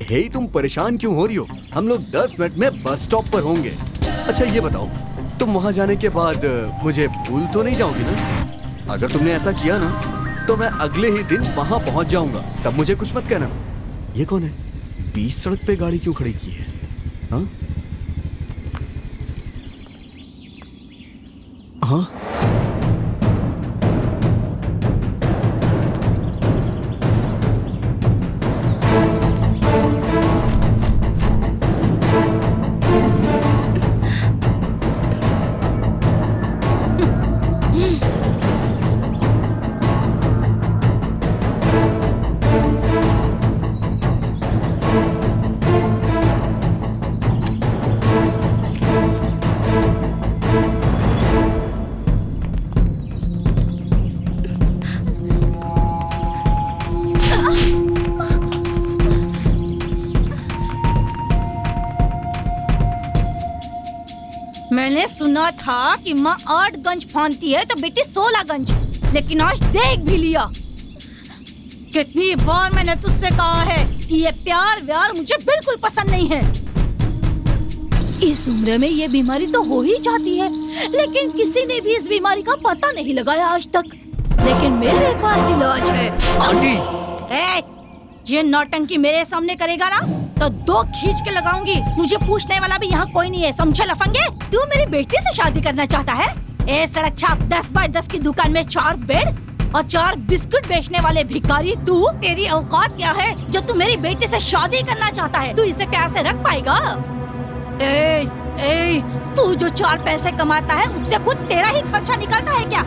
हे, तुम परेशान क्यों हो रही हो? हम लोग 10 मिनट में बस स्टॉप पर होंगे। अच्छा ये बताओ, तुम वहाँ जाने के बाद मुझे भूल तो नहीं जाओगी ना? अगर तुमने ऐसा किया ना तो मैं अगले ही दिन वहाँ पहुँच जाऊंगा, तब मुझे कुछ मत कहना। ये कौन है? बीच सड़क पे गाड़ी क्यों खड़ी की है? हाँ हाँ, मैंने सुना था कि माँ 8 गंज फांदती है तो बेटी 16 गंज, लेकिन आज देख भी लिया। कितनी बार मैंने तुझसे कहा है कि ये प्यार व्यार मुझे बिल्कुल पसंद नहीं है। इस उम्र में ये बीमारी तो हो ही जाती है, लेकिन किसी ने भी इस बीमारी का पता नहीं लगाया आज तक। लेकिन मेरे पास इलाज है। आंटी, ये नौटंकी मेरे सामने करेगा ना तो 2 खींच के लगाऊंगी। मुझे पूछने वाला भी यहाँ कोई नहीं है, समझे लफंगे? तू मेरी बेटी से शादी करना चाहता है? ए सड़क छाप 10 बाय 10 की दुकान में 4 बेड और 4 बिस्कुट बेचने वाले भिखारी तू? तेरी औकात क्या है जो तू मेरी बेटी से शादी करना चाहता है? तू इसे प्यार से रख पाएगा? तू जो 4 पैसे कमाता है उससे खुद तेरा ही खर्चा निकलता है क्या?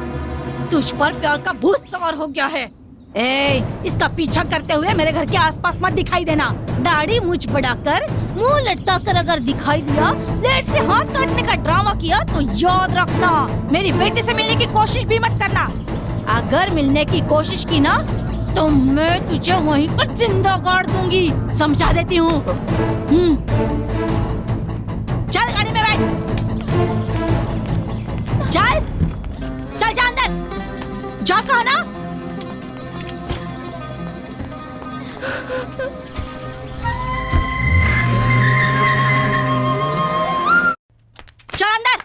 तुझ पर प्यार का भूत सवार हो गया है। इसका पीछा करते हुए मेरे घर के आसपास मत दिखाई देना। दाढ़ी मुझ बढ़ाकर मुंह लटकाकर अगर दिखाई दिया, ब्लेड से हाथ काटने का ड्रामा किया तो याद रखना, मेरी बेटी से मिलने की कोशिश भी मत करना। अगर मिलने की कोशिश की ना तो मैं तुझे वहीं पर जिंदा गाड़ दूंगी, समझा देती हूँ। चल गाड़ी में बैठ, चल चल जा अंदर जा, कहा ना। चल अंदर।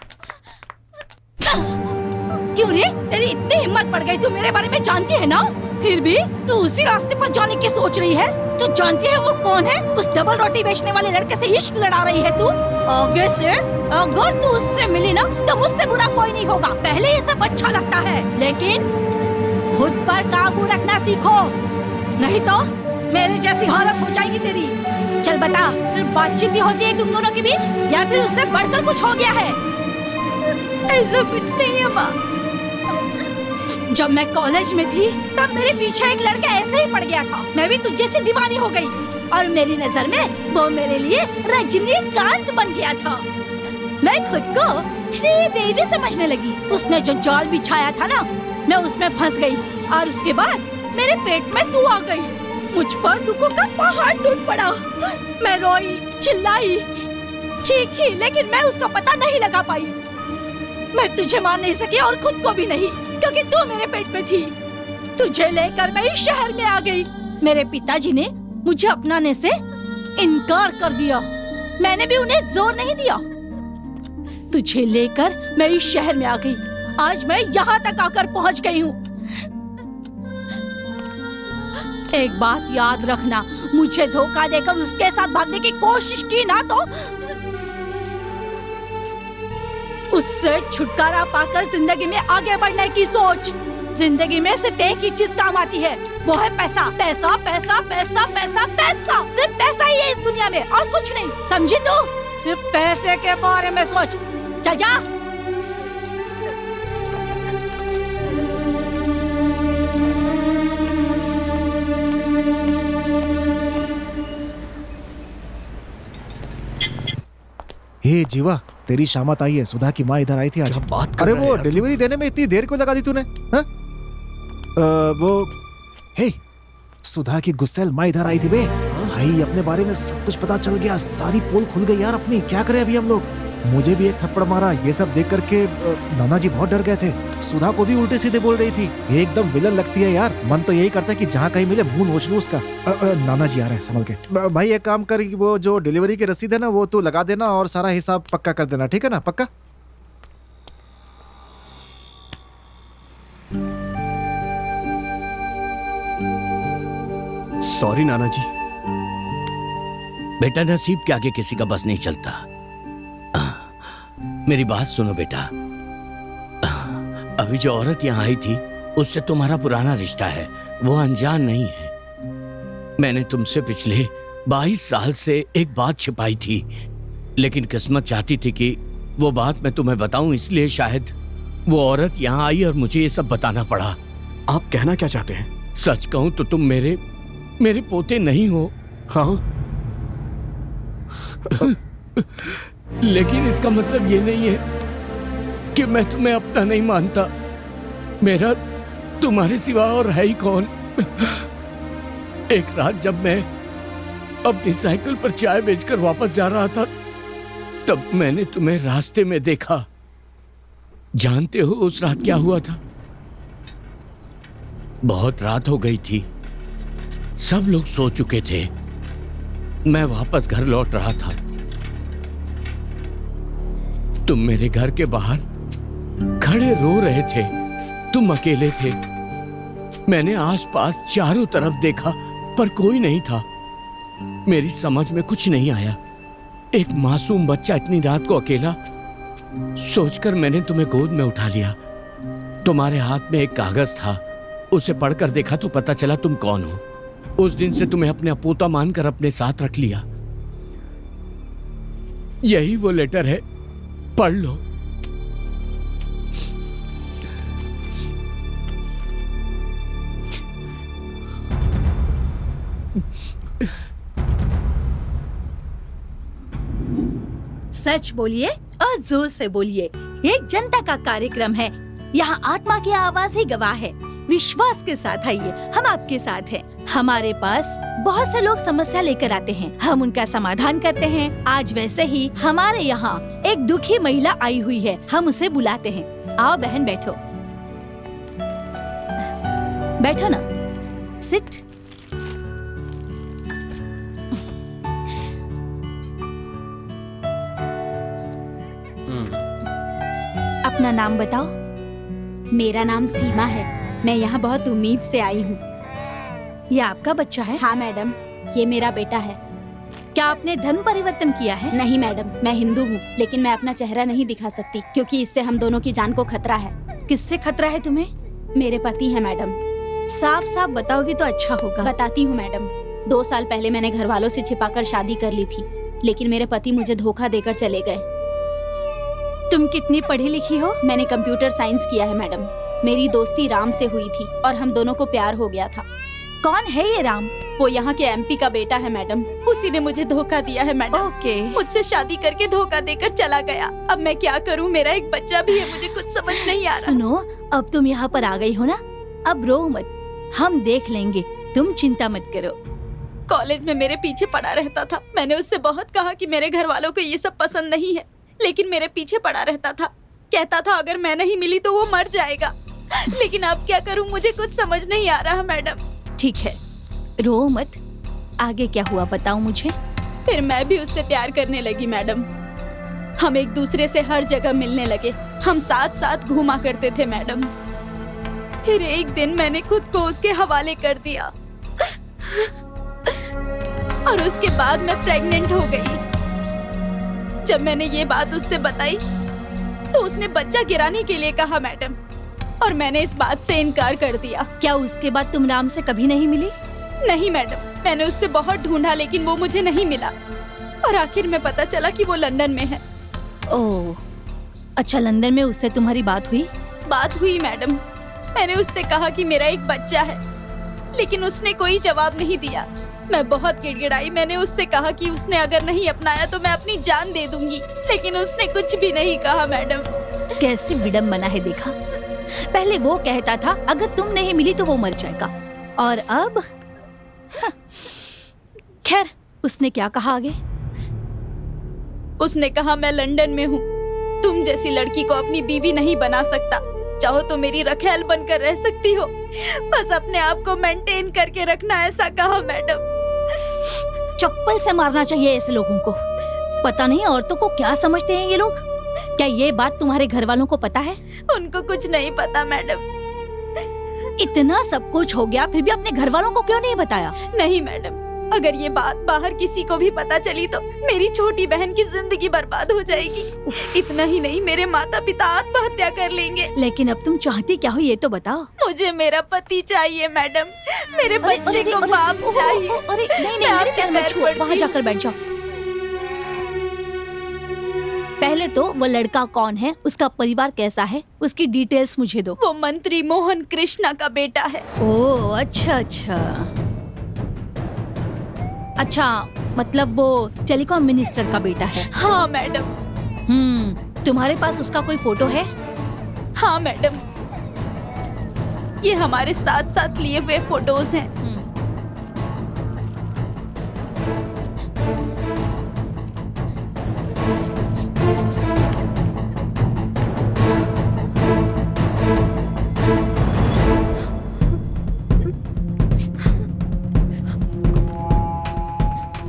क्यों रे, तेरी इतनी हिम्मत पड़ गई? तू मेरे बारे में जानती है ना, फिर भी तू उसी रास्ते पर जाने की सोच रही है। तू जानती है वो कौन है? उस डबल रोटी बेचने वाले लड़के से इश्क लड़ा रही है तू। आगे से अगर तू उससे मिली ना तो मुझसे बुरा कोई नहीं होगा। पहले ये सब अच्छा लगता है, लेकिन खुद पर काबू रखना सीखो, नहीं तो मेरे जैसी हालत हो जाएगी तेरी। चल बता, सिर्फ बातचीत ही होती है तुम दोनों के बीच या फिर उससे बढ़कर कुछ हो गया है? ऐसा कुछ नहीं है माँ। जब मैं कॉलेज में थी तब मेरे पीछे एक लड़का ऐसे ही पड़ गया था। मैं भी तुझे से दीवानी हो गई और मेरी नजर में वो मेरे लिए रजनीकांत बन गया था। मैं खुद को श्रीदेवी समझने लगी। उसने जो जाल बिछाया था ना, मैं उसमें फंस गई और उसके बाद मेरे पेट में तू आ गई। मुझ पर दुखों का पहाड़ टूट पड़ा। मैं रोई, चिल्लाई, चीखी, लेकिन मैं उसका पता नहीं लगा पाई। मैं तुझे मार नहीं सकी और खुद को भी नहीं, क्योंकि तू मेरे पेट में थी। तुझे लेकर मैं इस शहर में आ गई। मेरे पिताजी ने मुझे अपनाने से इनकार कर दिया। मैंने भी उन्हें जोर नहीं दिया। तुझे लेकर मैं इस शहर में आ गई। आज मैं यहाँ तक आकर पहुँच गई हूँ। एक बात याद रखना, मुझे धोखा देकर उसके साथ भागने की कोशिश की ना तो उससे छुटकारा पाकर जिंदगी में आगे बढ़ने की सोच। जिंदगी में सिर्फ एक ही चीज काम आती है, वो है पैसा। पैसा पैसा पैसा पैसा पैसा, सिर्फ पैसा ही है इस दुनिया में और कुछ नहीं, समझी तू? सिर्फ पैसे के बारे में सोच। चल जा। हे जीवा, तेरी शामत आई है। सुधा की माँ इधर आई थी आज। क्या बात कर अरे रहा है वो यार? डिलीवरी देने में इतनी देर क्यों लगा दी तूने? हाँ? वो हे, सुधा की गुस्सेल माँ इधर आई थी बे। भाई अपने बारे में सब कुछ पता चल गया, सारी पोल खुल गई यार अपनी। क्या करें अभी हम लोग? मुझे भी एक थप्पड़ मारा। ये सब देख करके नाना जी बहुत डर गए थे। सुधा को भी उल्टे सीधे बोल रही थी। ये एकदम विलन लगती है यार। मन तो यही करता है कि जहाँ कहीं मिले मुंह नोच लूं उसका। नाना जी आ रहे हैं, संभल के। भाई एक काम कर, वो जो डिलीवरी की रसीद है ना वो तू लगा देना और सारा हिसाब पक्का कर देना, ठीक है ना? पक्का। सॉरी नाना जी। बेटा नसीब के आगे किसी का बस नहीं चलता। मेरी बात सुनो बेटा। अभी जो औरत यहाँ आई थी उससे तुम्हारा पुराना रिश्ता है, वो अनजान नहीं है। मैंने तुमसे पिछले 22 साल से एक बात छिपाई थी, लेकिन किस्मत चाहती थी कि वो बात मैं तुम्हें बताऊं, इसलिए शायद वो औरत यहाँ आई और मुझे ये सब बताना पड़ा। आप कहना क्या चाहते हैं? सच कहूं तो तुम मेरे पोते नहीं हो। हाँ, लेकिन इसका मतलब ये नहीं है कि मैं तुम्हें अपना नहीं मानता। मेरा तुम्हारे सिवा और है ही कौन। एक रात जब मैं अपनी साइकिल पर चाय बेचकर वापस जा रहा था, तब मैंने तुम्हें रास्ते में देखा। जानते हो उस रात क्या हुआ था? बहुत रात हो गई थी, सब लोग सो चुके थे। मैं वापस घर लौट रहा था। तुम मेरे घर के बाहर खड़े रो रहे थे। तुम अकेले थे। मैंने आसपास चारों तरफ देखा पर कोई नहीं था। मेरी समझ में कुछ नहीं आया। एक मासूम बच्चा इतनी रात को अकेला, सोचकर मैंने तुम्हें गोद में उठा लिया। तुम्हारे हाथ में एक कागज था, उसे पढ़कर देखा तो पता चला तुम कौन हो। उस दिन से तुम्हें अपने अपोता मानकर अपने साथ रख लिया। यही वो लेटर है, पढ़ लो। सच बोलिए और जोर से बोलिए। ये जनता का कार्यक्रम है, यहाँ आत्मा की आवाज ही गवाह है। विश्वास के साथ आइए, हम आपके साथ हैं। हमारे पास बहुत से लोग समस्या लेकर आते हैं, हम उनका समाधान करते हैं। आज वैसे ही हमारे यहाँ एक दुखी महिला आई हुई है, हम उसे बुलाते हैं। आओ बहन, बैठो। बैठो ना, सिट। अपना नाम बताओ। मेरा नाम सीमा है। मैं यहाँ बहुत उम्मीद से आई हूँ। ये आपका बच्चा है? हाँ मैडम, ये मेरा बेटा है। क्या आपने धर्म परिवर्तन किया है? नहीं मैडम, मैं हिंदू हूँ, लेकिन मैं अपना चेहरा नहीं दिखा सकती क्योंकि इससे हम दोनों की जान को खतरा है। किससे खतरा है तुम्हें? मेरे पति है मैडम। साफ साफ बताओगी तो अच्छा होगा। बताती हूँ मैडम। 2 साल पहले मैंने घर वालों से छिपाकर शादी कर ली थी, लेकिन मेरे पति मुझे धोखा देकर चले गए। तुम कितनी पढ़ी लिखी हो? मैंने कंप्यूटर साइंस किया है मैडम। मेरी दोस्ती राम से हुई थी और हम दोनों को प्यार हो गया था। कौन है ये राम? वो यहाँ के MP का बेटा है मैडम। उसी ने मुझे धोखा दिया है मैडम। ओके। मुझसे शादी करके धोखा देकर चला गया। अब मैं क्या करूँ? मेरा एक बच्चा भी है, मुझे कुछ समझ नहीं आ रहा। सुनो, अब तुम यहाँ पर आ गई हो ना, अब रो मत, हम देख लेंगे, तुम चिंता मत करो। कॉलेज में मेरे पीछे पड़ा रहता था। मैंने उससे बहुत कहा कि मेरे घर वालों को ये सब पसंद नहीं है, लेकिन मेरे पीछे पड़ा रहता था। कहता था अगर मैं नहीं मिली तो वो मर जाएगा। लेकिन अब क्या करूं, मुझे कुछ समझ नहीं आ रहा मैडम। ठीक है, रो मत। आगे क्या हुआ बताओ मुझे। फिर मैं भी उससे प्यार करने लगी मैडम। हम एक दूसरे से हर जगह मिलने लगे। हम साथ साथ घूमा करते थे मैडम। फिर एक दिन मैंने खुद को उसके हवाले कर दिया और उसके बाद मैं प्रेग्नेंट हो गई। जब मैंने ये बात उससे बताई तो उसने बच्चा गिराने के लिए कहा मैडम, और मैंने इस बात से इनकार कर दिया। क्या उसके बाद तुम राम से कभी नहीं मिली? नहीं मैडम, मैंने उससे बहुत ढूंढा लेकिन वो मुझे नहीं मिला, और आखिर में पता चला कि वो लंदन में है। ओह, अच्छा, लंदन में उससे तुम्हारी बात हुई? बात हुई मैडम, मैंने उससे कहा कि मेरा एक बच्चा है, लेकिन उसने कोई जवाब नहीं दिया। मैं बहुत गिड़गिड़ाई। मैंने उससे कहा कि उसने अगर नहीं अपनाया तो मैं अपनी जान दे दूंगी, लेकिन उसने कुछ भी नहीं कहा मैडम। कैसी विडम्बना है, देखा? पहले वो कहता था अगर तुम नहीं मिली तो वो मर जाएगा, और अब खैर, उसने क्या कहा आगे? उसने कहा मैं लंदन में हूँ, तुम जैसी लड़की को अपनी बीवी नहीं बना सकता, चाहो तो मेरी रखैल बनकर रह सकती हो, बस अपने आप को मेंटेन करके रखना, ऐसा कहा मैडम। चप्पल से मारना चाहिए ऐसे लोगों को। पता नहीं औरतों को क्या समझते हैं ये लोग। क्या ये बात तुम्हारे घर वालों को पता है? उनको कुछ नहीं पता मैडम। इतना सब कुछ हो गया फिर भी अपने घर वालों को क्यों नहीं बताया? नहीं मैडम, अगर ये बात बाहर किसी को भी पता चली तो मेरी छोटी बहन की जिंदगी बर्बाद हो जाएगी। इतना ही नहीं, मेरे माता पिता आत्महत्या कर लेंगे। लेकिन अब तुम चाहती क्या हो ये तो बताओ। मुझे मेरा पति चाहिए मैडम, मेरे बच्चे को बाप चाहिए। अरे नहीं नहीं, मेरे पैर मत छुओ, वहाँ जाकर बैठ जाओ। पहले तो वो लड़का कौन है, उसका परिवार कैसा है, उसकी डिटेल्स मुझे दो। वो मंत्री मोहन कृष्णा का बेटा है। ओह, अच्छा अच्छा अच्छा, मतलब वो टेलीकॉम मिनिस्टर का बेटा है। हाँ मैडम। तुम्हारे पास उसका कोई फोटो है? हाँ मैडम, ये हमारे साथ साथ लिए हुए फोटोज हैं।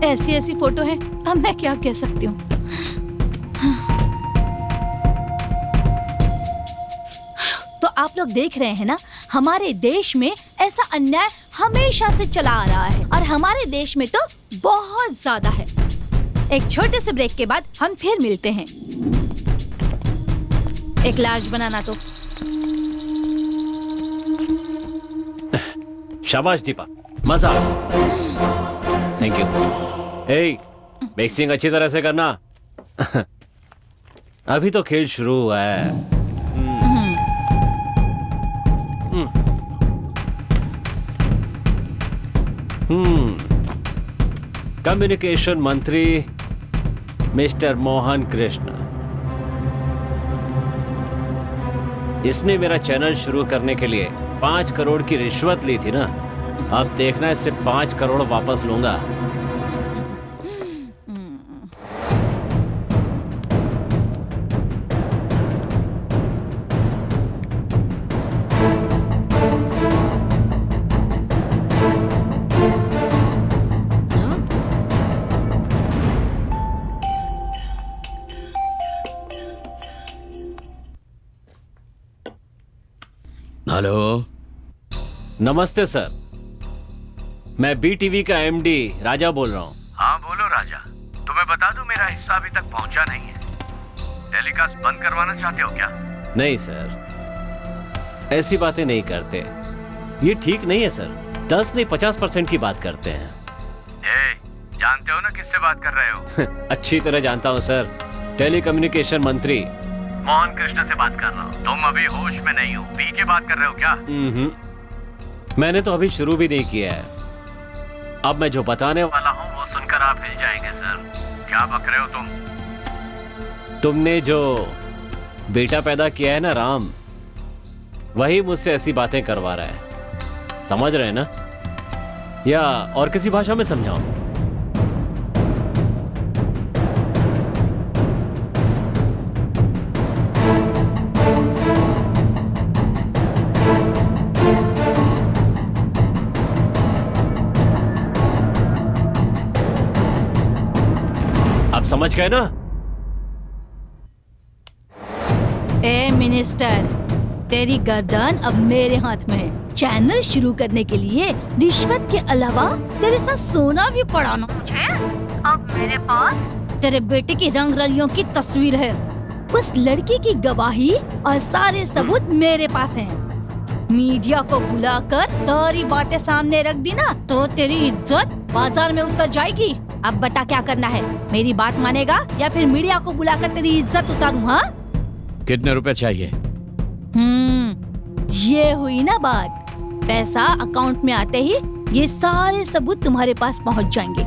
ऐसी ऐसी फोटो है, अब मैं क्या कह सकती हूँ। तो आप लोग देख रहे हैं ना, हमारे देश में ऐसा अन्याय हमेशा से चला आ रहा है, और हमारे देश में तो बहुत ज्यादा है। एक छोटे से ब्रेक के बाद हम फिर मिलते हैं। एक लार्ज बनाना तो। शाबाश दीपा, मजा आया। Thank you. ए, मिक्सिंग अच्छी तरह से करना। अभी तो खेल शुरू हुआ है। कम्युनिकेशन मंत्री मिस्टर मोहन कृष्ण, इसने मेरा चैनल शुरू करने के लिए 5 करोड़ की रिश्वत ली थी ना। अब देखना, इससे 5 करोड़ वापस लूंगा। हेलो, नमस्ते सर, मैं BTV का MD राजा बोल रहा हूँ। हाँ बोलो राजा, तुम्हें बता दूं मेरा हिस्सा अभी तक पहुंचा नहीं है। टेलीकास्ट बंद करवाना चाहते हो क्या? नहीं सर, ऐसी बातें नहीं करते, ये ठीक नहीं है सर। 10 नहीं 50% की बात करते हैं। जानते हो ना किससे बात कर रहे हो? अच्छी तरह जानता हूँ सर, टेलीकम्युनिकेशन मंत्री मोहन कृष्ण से बात कर रहा हूँ। तुम अभी होश में नहीं हो, पी के बात कर रहे हो क्या? मैंने तो अभी शुरू भी नहीं किया है। अब मैं जो बताने वाला हूँ वो सुनकर आप हिल जाएंगे सर। क्या बक रहे हो तुम? तुमने जो बेटा पैदा किया है ना राम, वही मुझसे ऐसी बातें करवा रहा है। समझ रहे हैं ना? या और किसी भाषा में समझाऊं? आप समझ गए ना? ए मिनिस्टर, तेरी गर्दन अब मेरे हाथ में है। चैनल शुरू करने के लिए रिश्वत के अलावा तेरे साथ सोना भी पड़ा ना मुझे। अब मेरे पास तेरे बेटे की रंग रलियों की तस्वीर है। उस लड़की की गवाही और सारे सबूत मेरे पास हैं। मीडिया को बुलाकर सारी बातें सामने रख दी ना तो तेरी इज्जत बाजार में उतर जाएगी। अब बता क्या करना है, मेरी बात मानेगा या फिर मीडिया को बुलाकर तेरी इज्जत उतारूं? हाँ, कितने रुपए चाहिए? ये हुई ना बात। पैसा अकाउंट में आते ही ये सारे सबूत तुम्हारे पास पहुंच जाएंगे।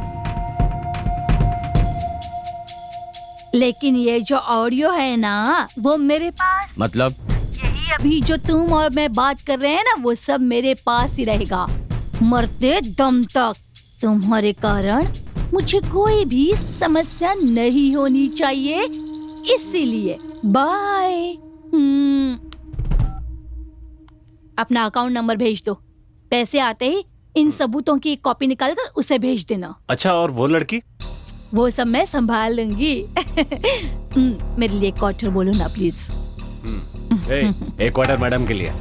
लेकिन ये जो ऑडियो है ना वो मेरे पास, मतलब? यही अभी जो तुम और मैं बात कर रहे हैं ना वो सब मेरे पास ही रहेगा, मरते दम तक। तुम्हारे कारण मुझे कोई भी समस्या नहीं होनी चाहिए, इसीलिए बाय। अपना अकाउंट नंबर भेज दो। पैसे आते ही इन सबूतों की एक कॉपी निकालकर उसे भेज देना। अच्छा, और वो लड़की? वो सब मैं संभाल लूंगी। मेरे लिए क्वार्टर बोलो ना प्लीज। एक क्वार्टर मैडम के लिए।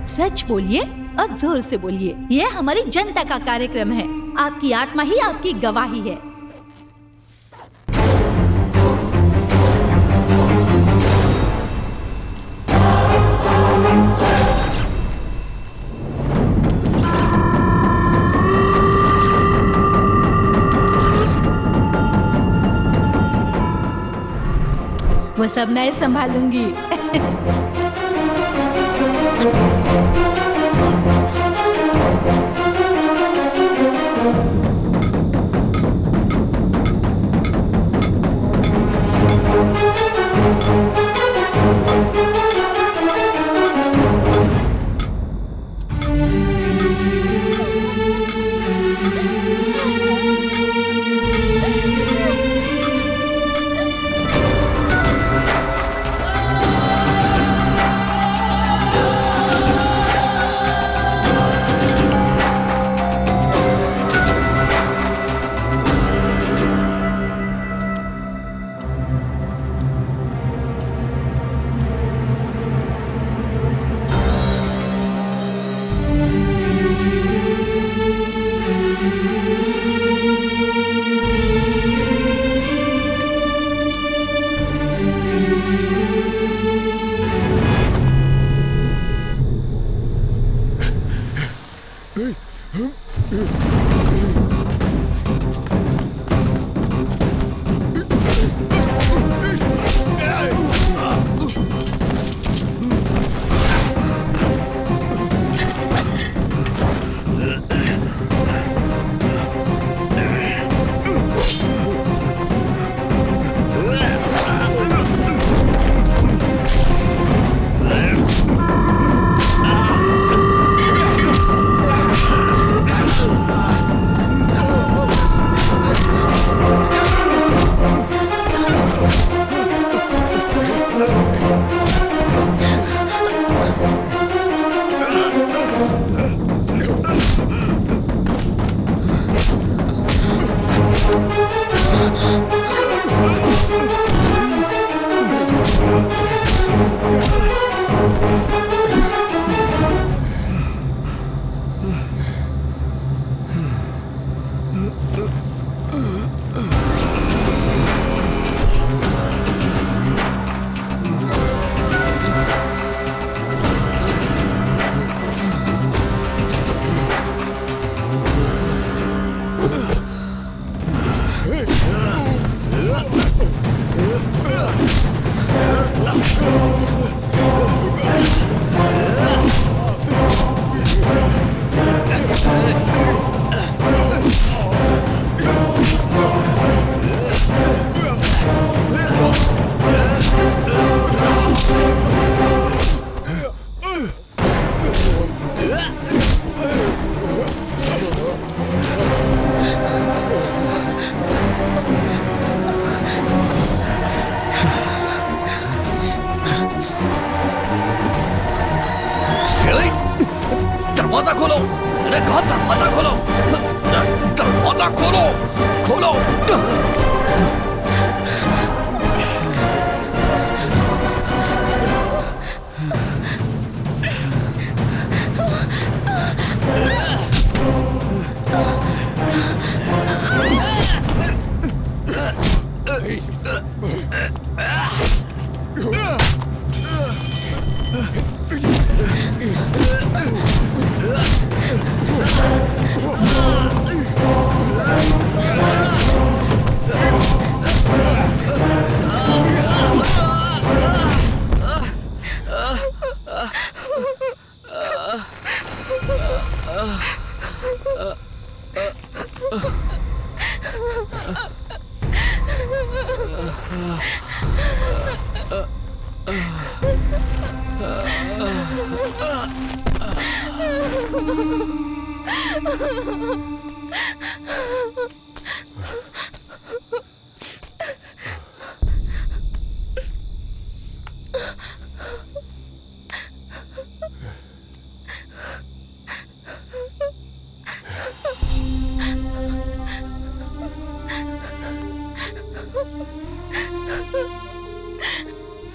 सच बोलिए और जोर से बोलिए। ये हमारी जनता का कार्यक्रम है। आपकी आत्मा ही आपकी गवाही है। वो सब मैं संभालूंगी। दरवाजा खोलो, मैंने कहा दरवाजा खोलो, दरवाजा खोलो, खोलो।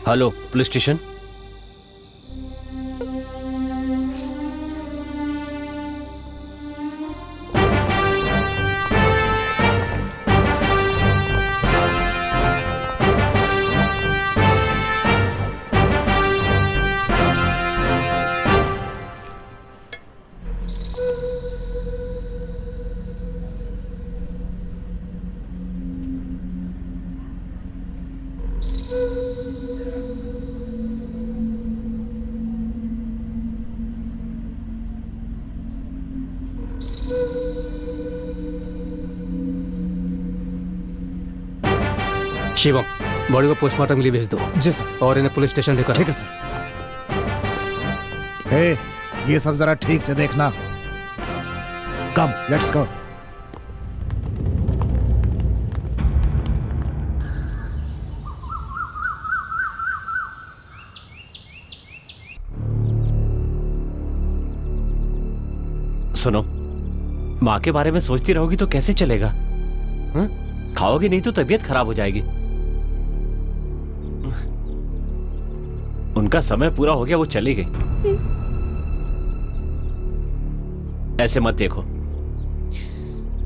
Hello, police station. Shivam, body को पोस्टमार्टम के लिए भेज दो। जी सर। और इन्हें पुलिस स्टेशन लेकर। ठीक है सर। ये सब जरा ठीक से देखना। कम, लेट्स गो। सुनो, माँ के बारे में सोचती रहोगी तो कैसे चलेगा? हाँ? खाओगी नहीं तो तबीयत खराब हो जाएगी। उनका समय पूरा हो गया, वो चली गई। ऐसे मत देखो।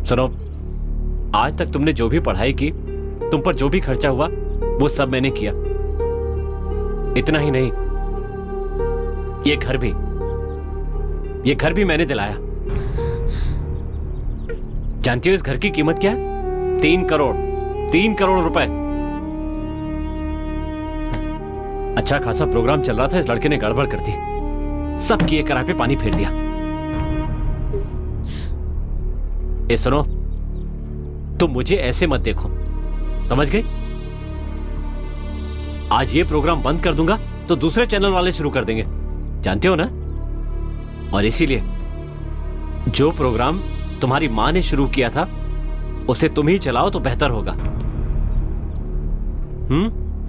सुनो, आज तक तुमने जो भी पढ़ाई की, तुम पर जो भी खर्चा हुआ, वो सब मैंने किया। इतना ही नहीं, ये घर भी मैंने दिलाया। जानती हो इस घर की कीमत क्या है? 3 करोड़ रुपए। अच्छा खासा प्रोग्राम चल रहा था, इस लड़के ने गड़बड़ कर दी, सब किए कराए पे पानी फेर दिया। ए सुनो, तुम मुझे ऐसे मत देखो, समझ गई? आज ये प्रोग्राम बंद कर दूंगा तो दूसरे चैनल वाले शुरू कर देंगे, जानते हो ना? और इसीलिए जो प्रोग्राम तुम्हारी मां ने शुरू किया था उसे तुम ही चलाओ तो बेहतर होगा।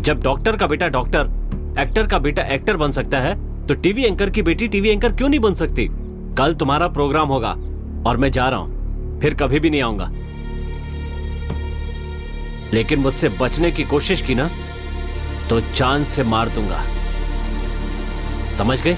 जब डॉक्टर का बेटा डॉक्टर, एक्टर का बेटा एक्टर बन सकता है, तो टीवी एंकर की बेटी टीवी एंकर क्यों नहीं बन सकती? कल तुम्हारा प्रोग्राम होगा और मैं जा रहा हूं, फिर कभी भी नहीं आऊंगा। लेकिन मुझसे बचने की कोशिश की ना तो जान से मार दूंगा, समझ गए?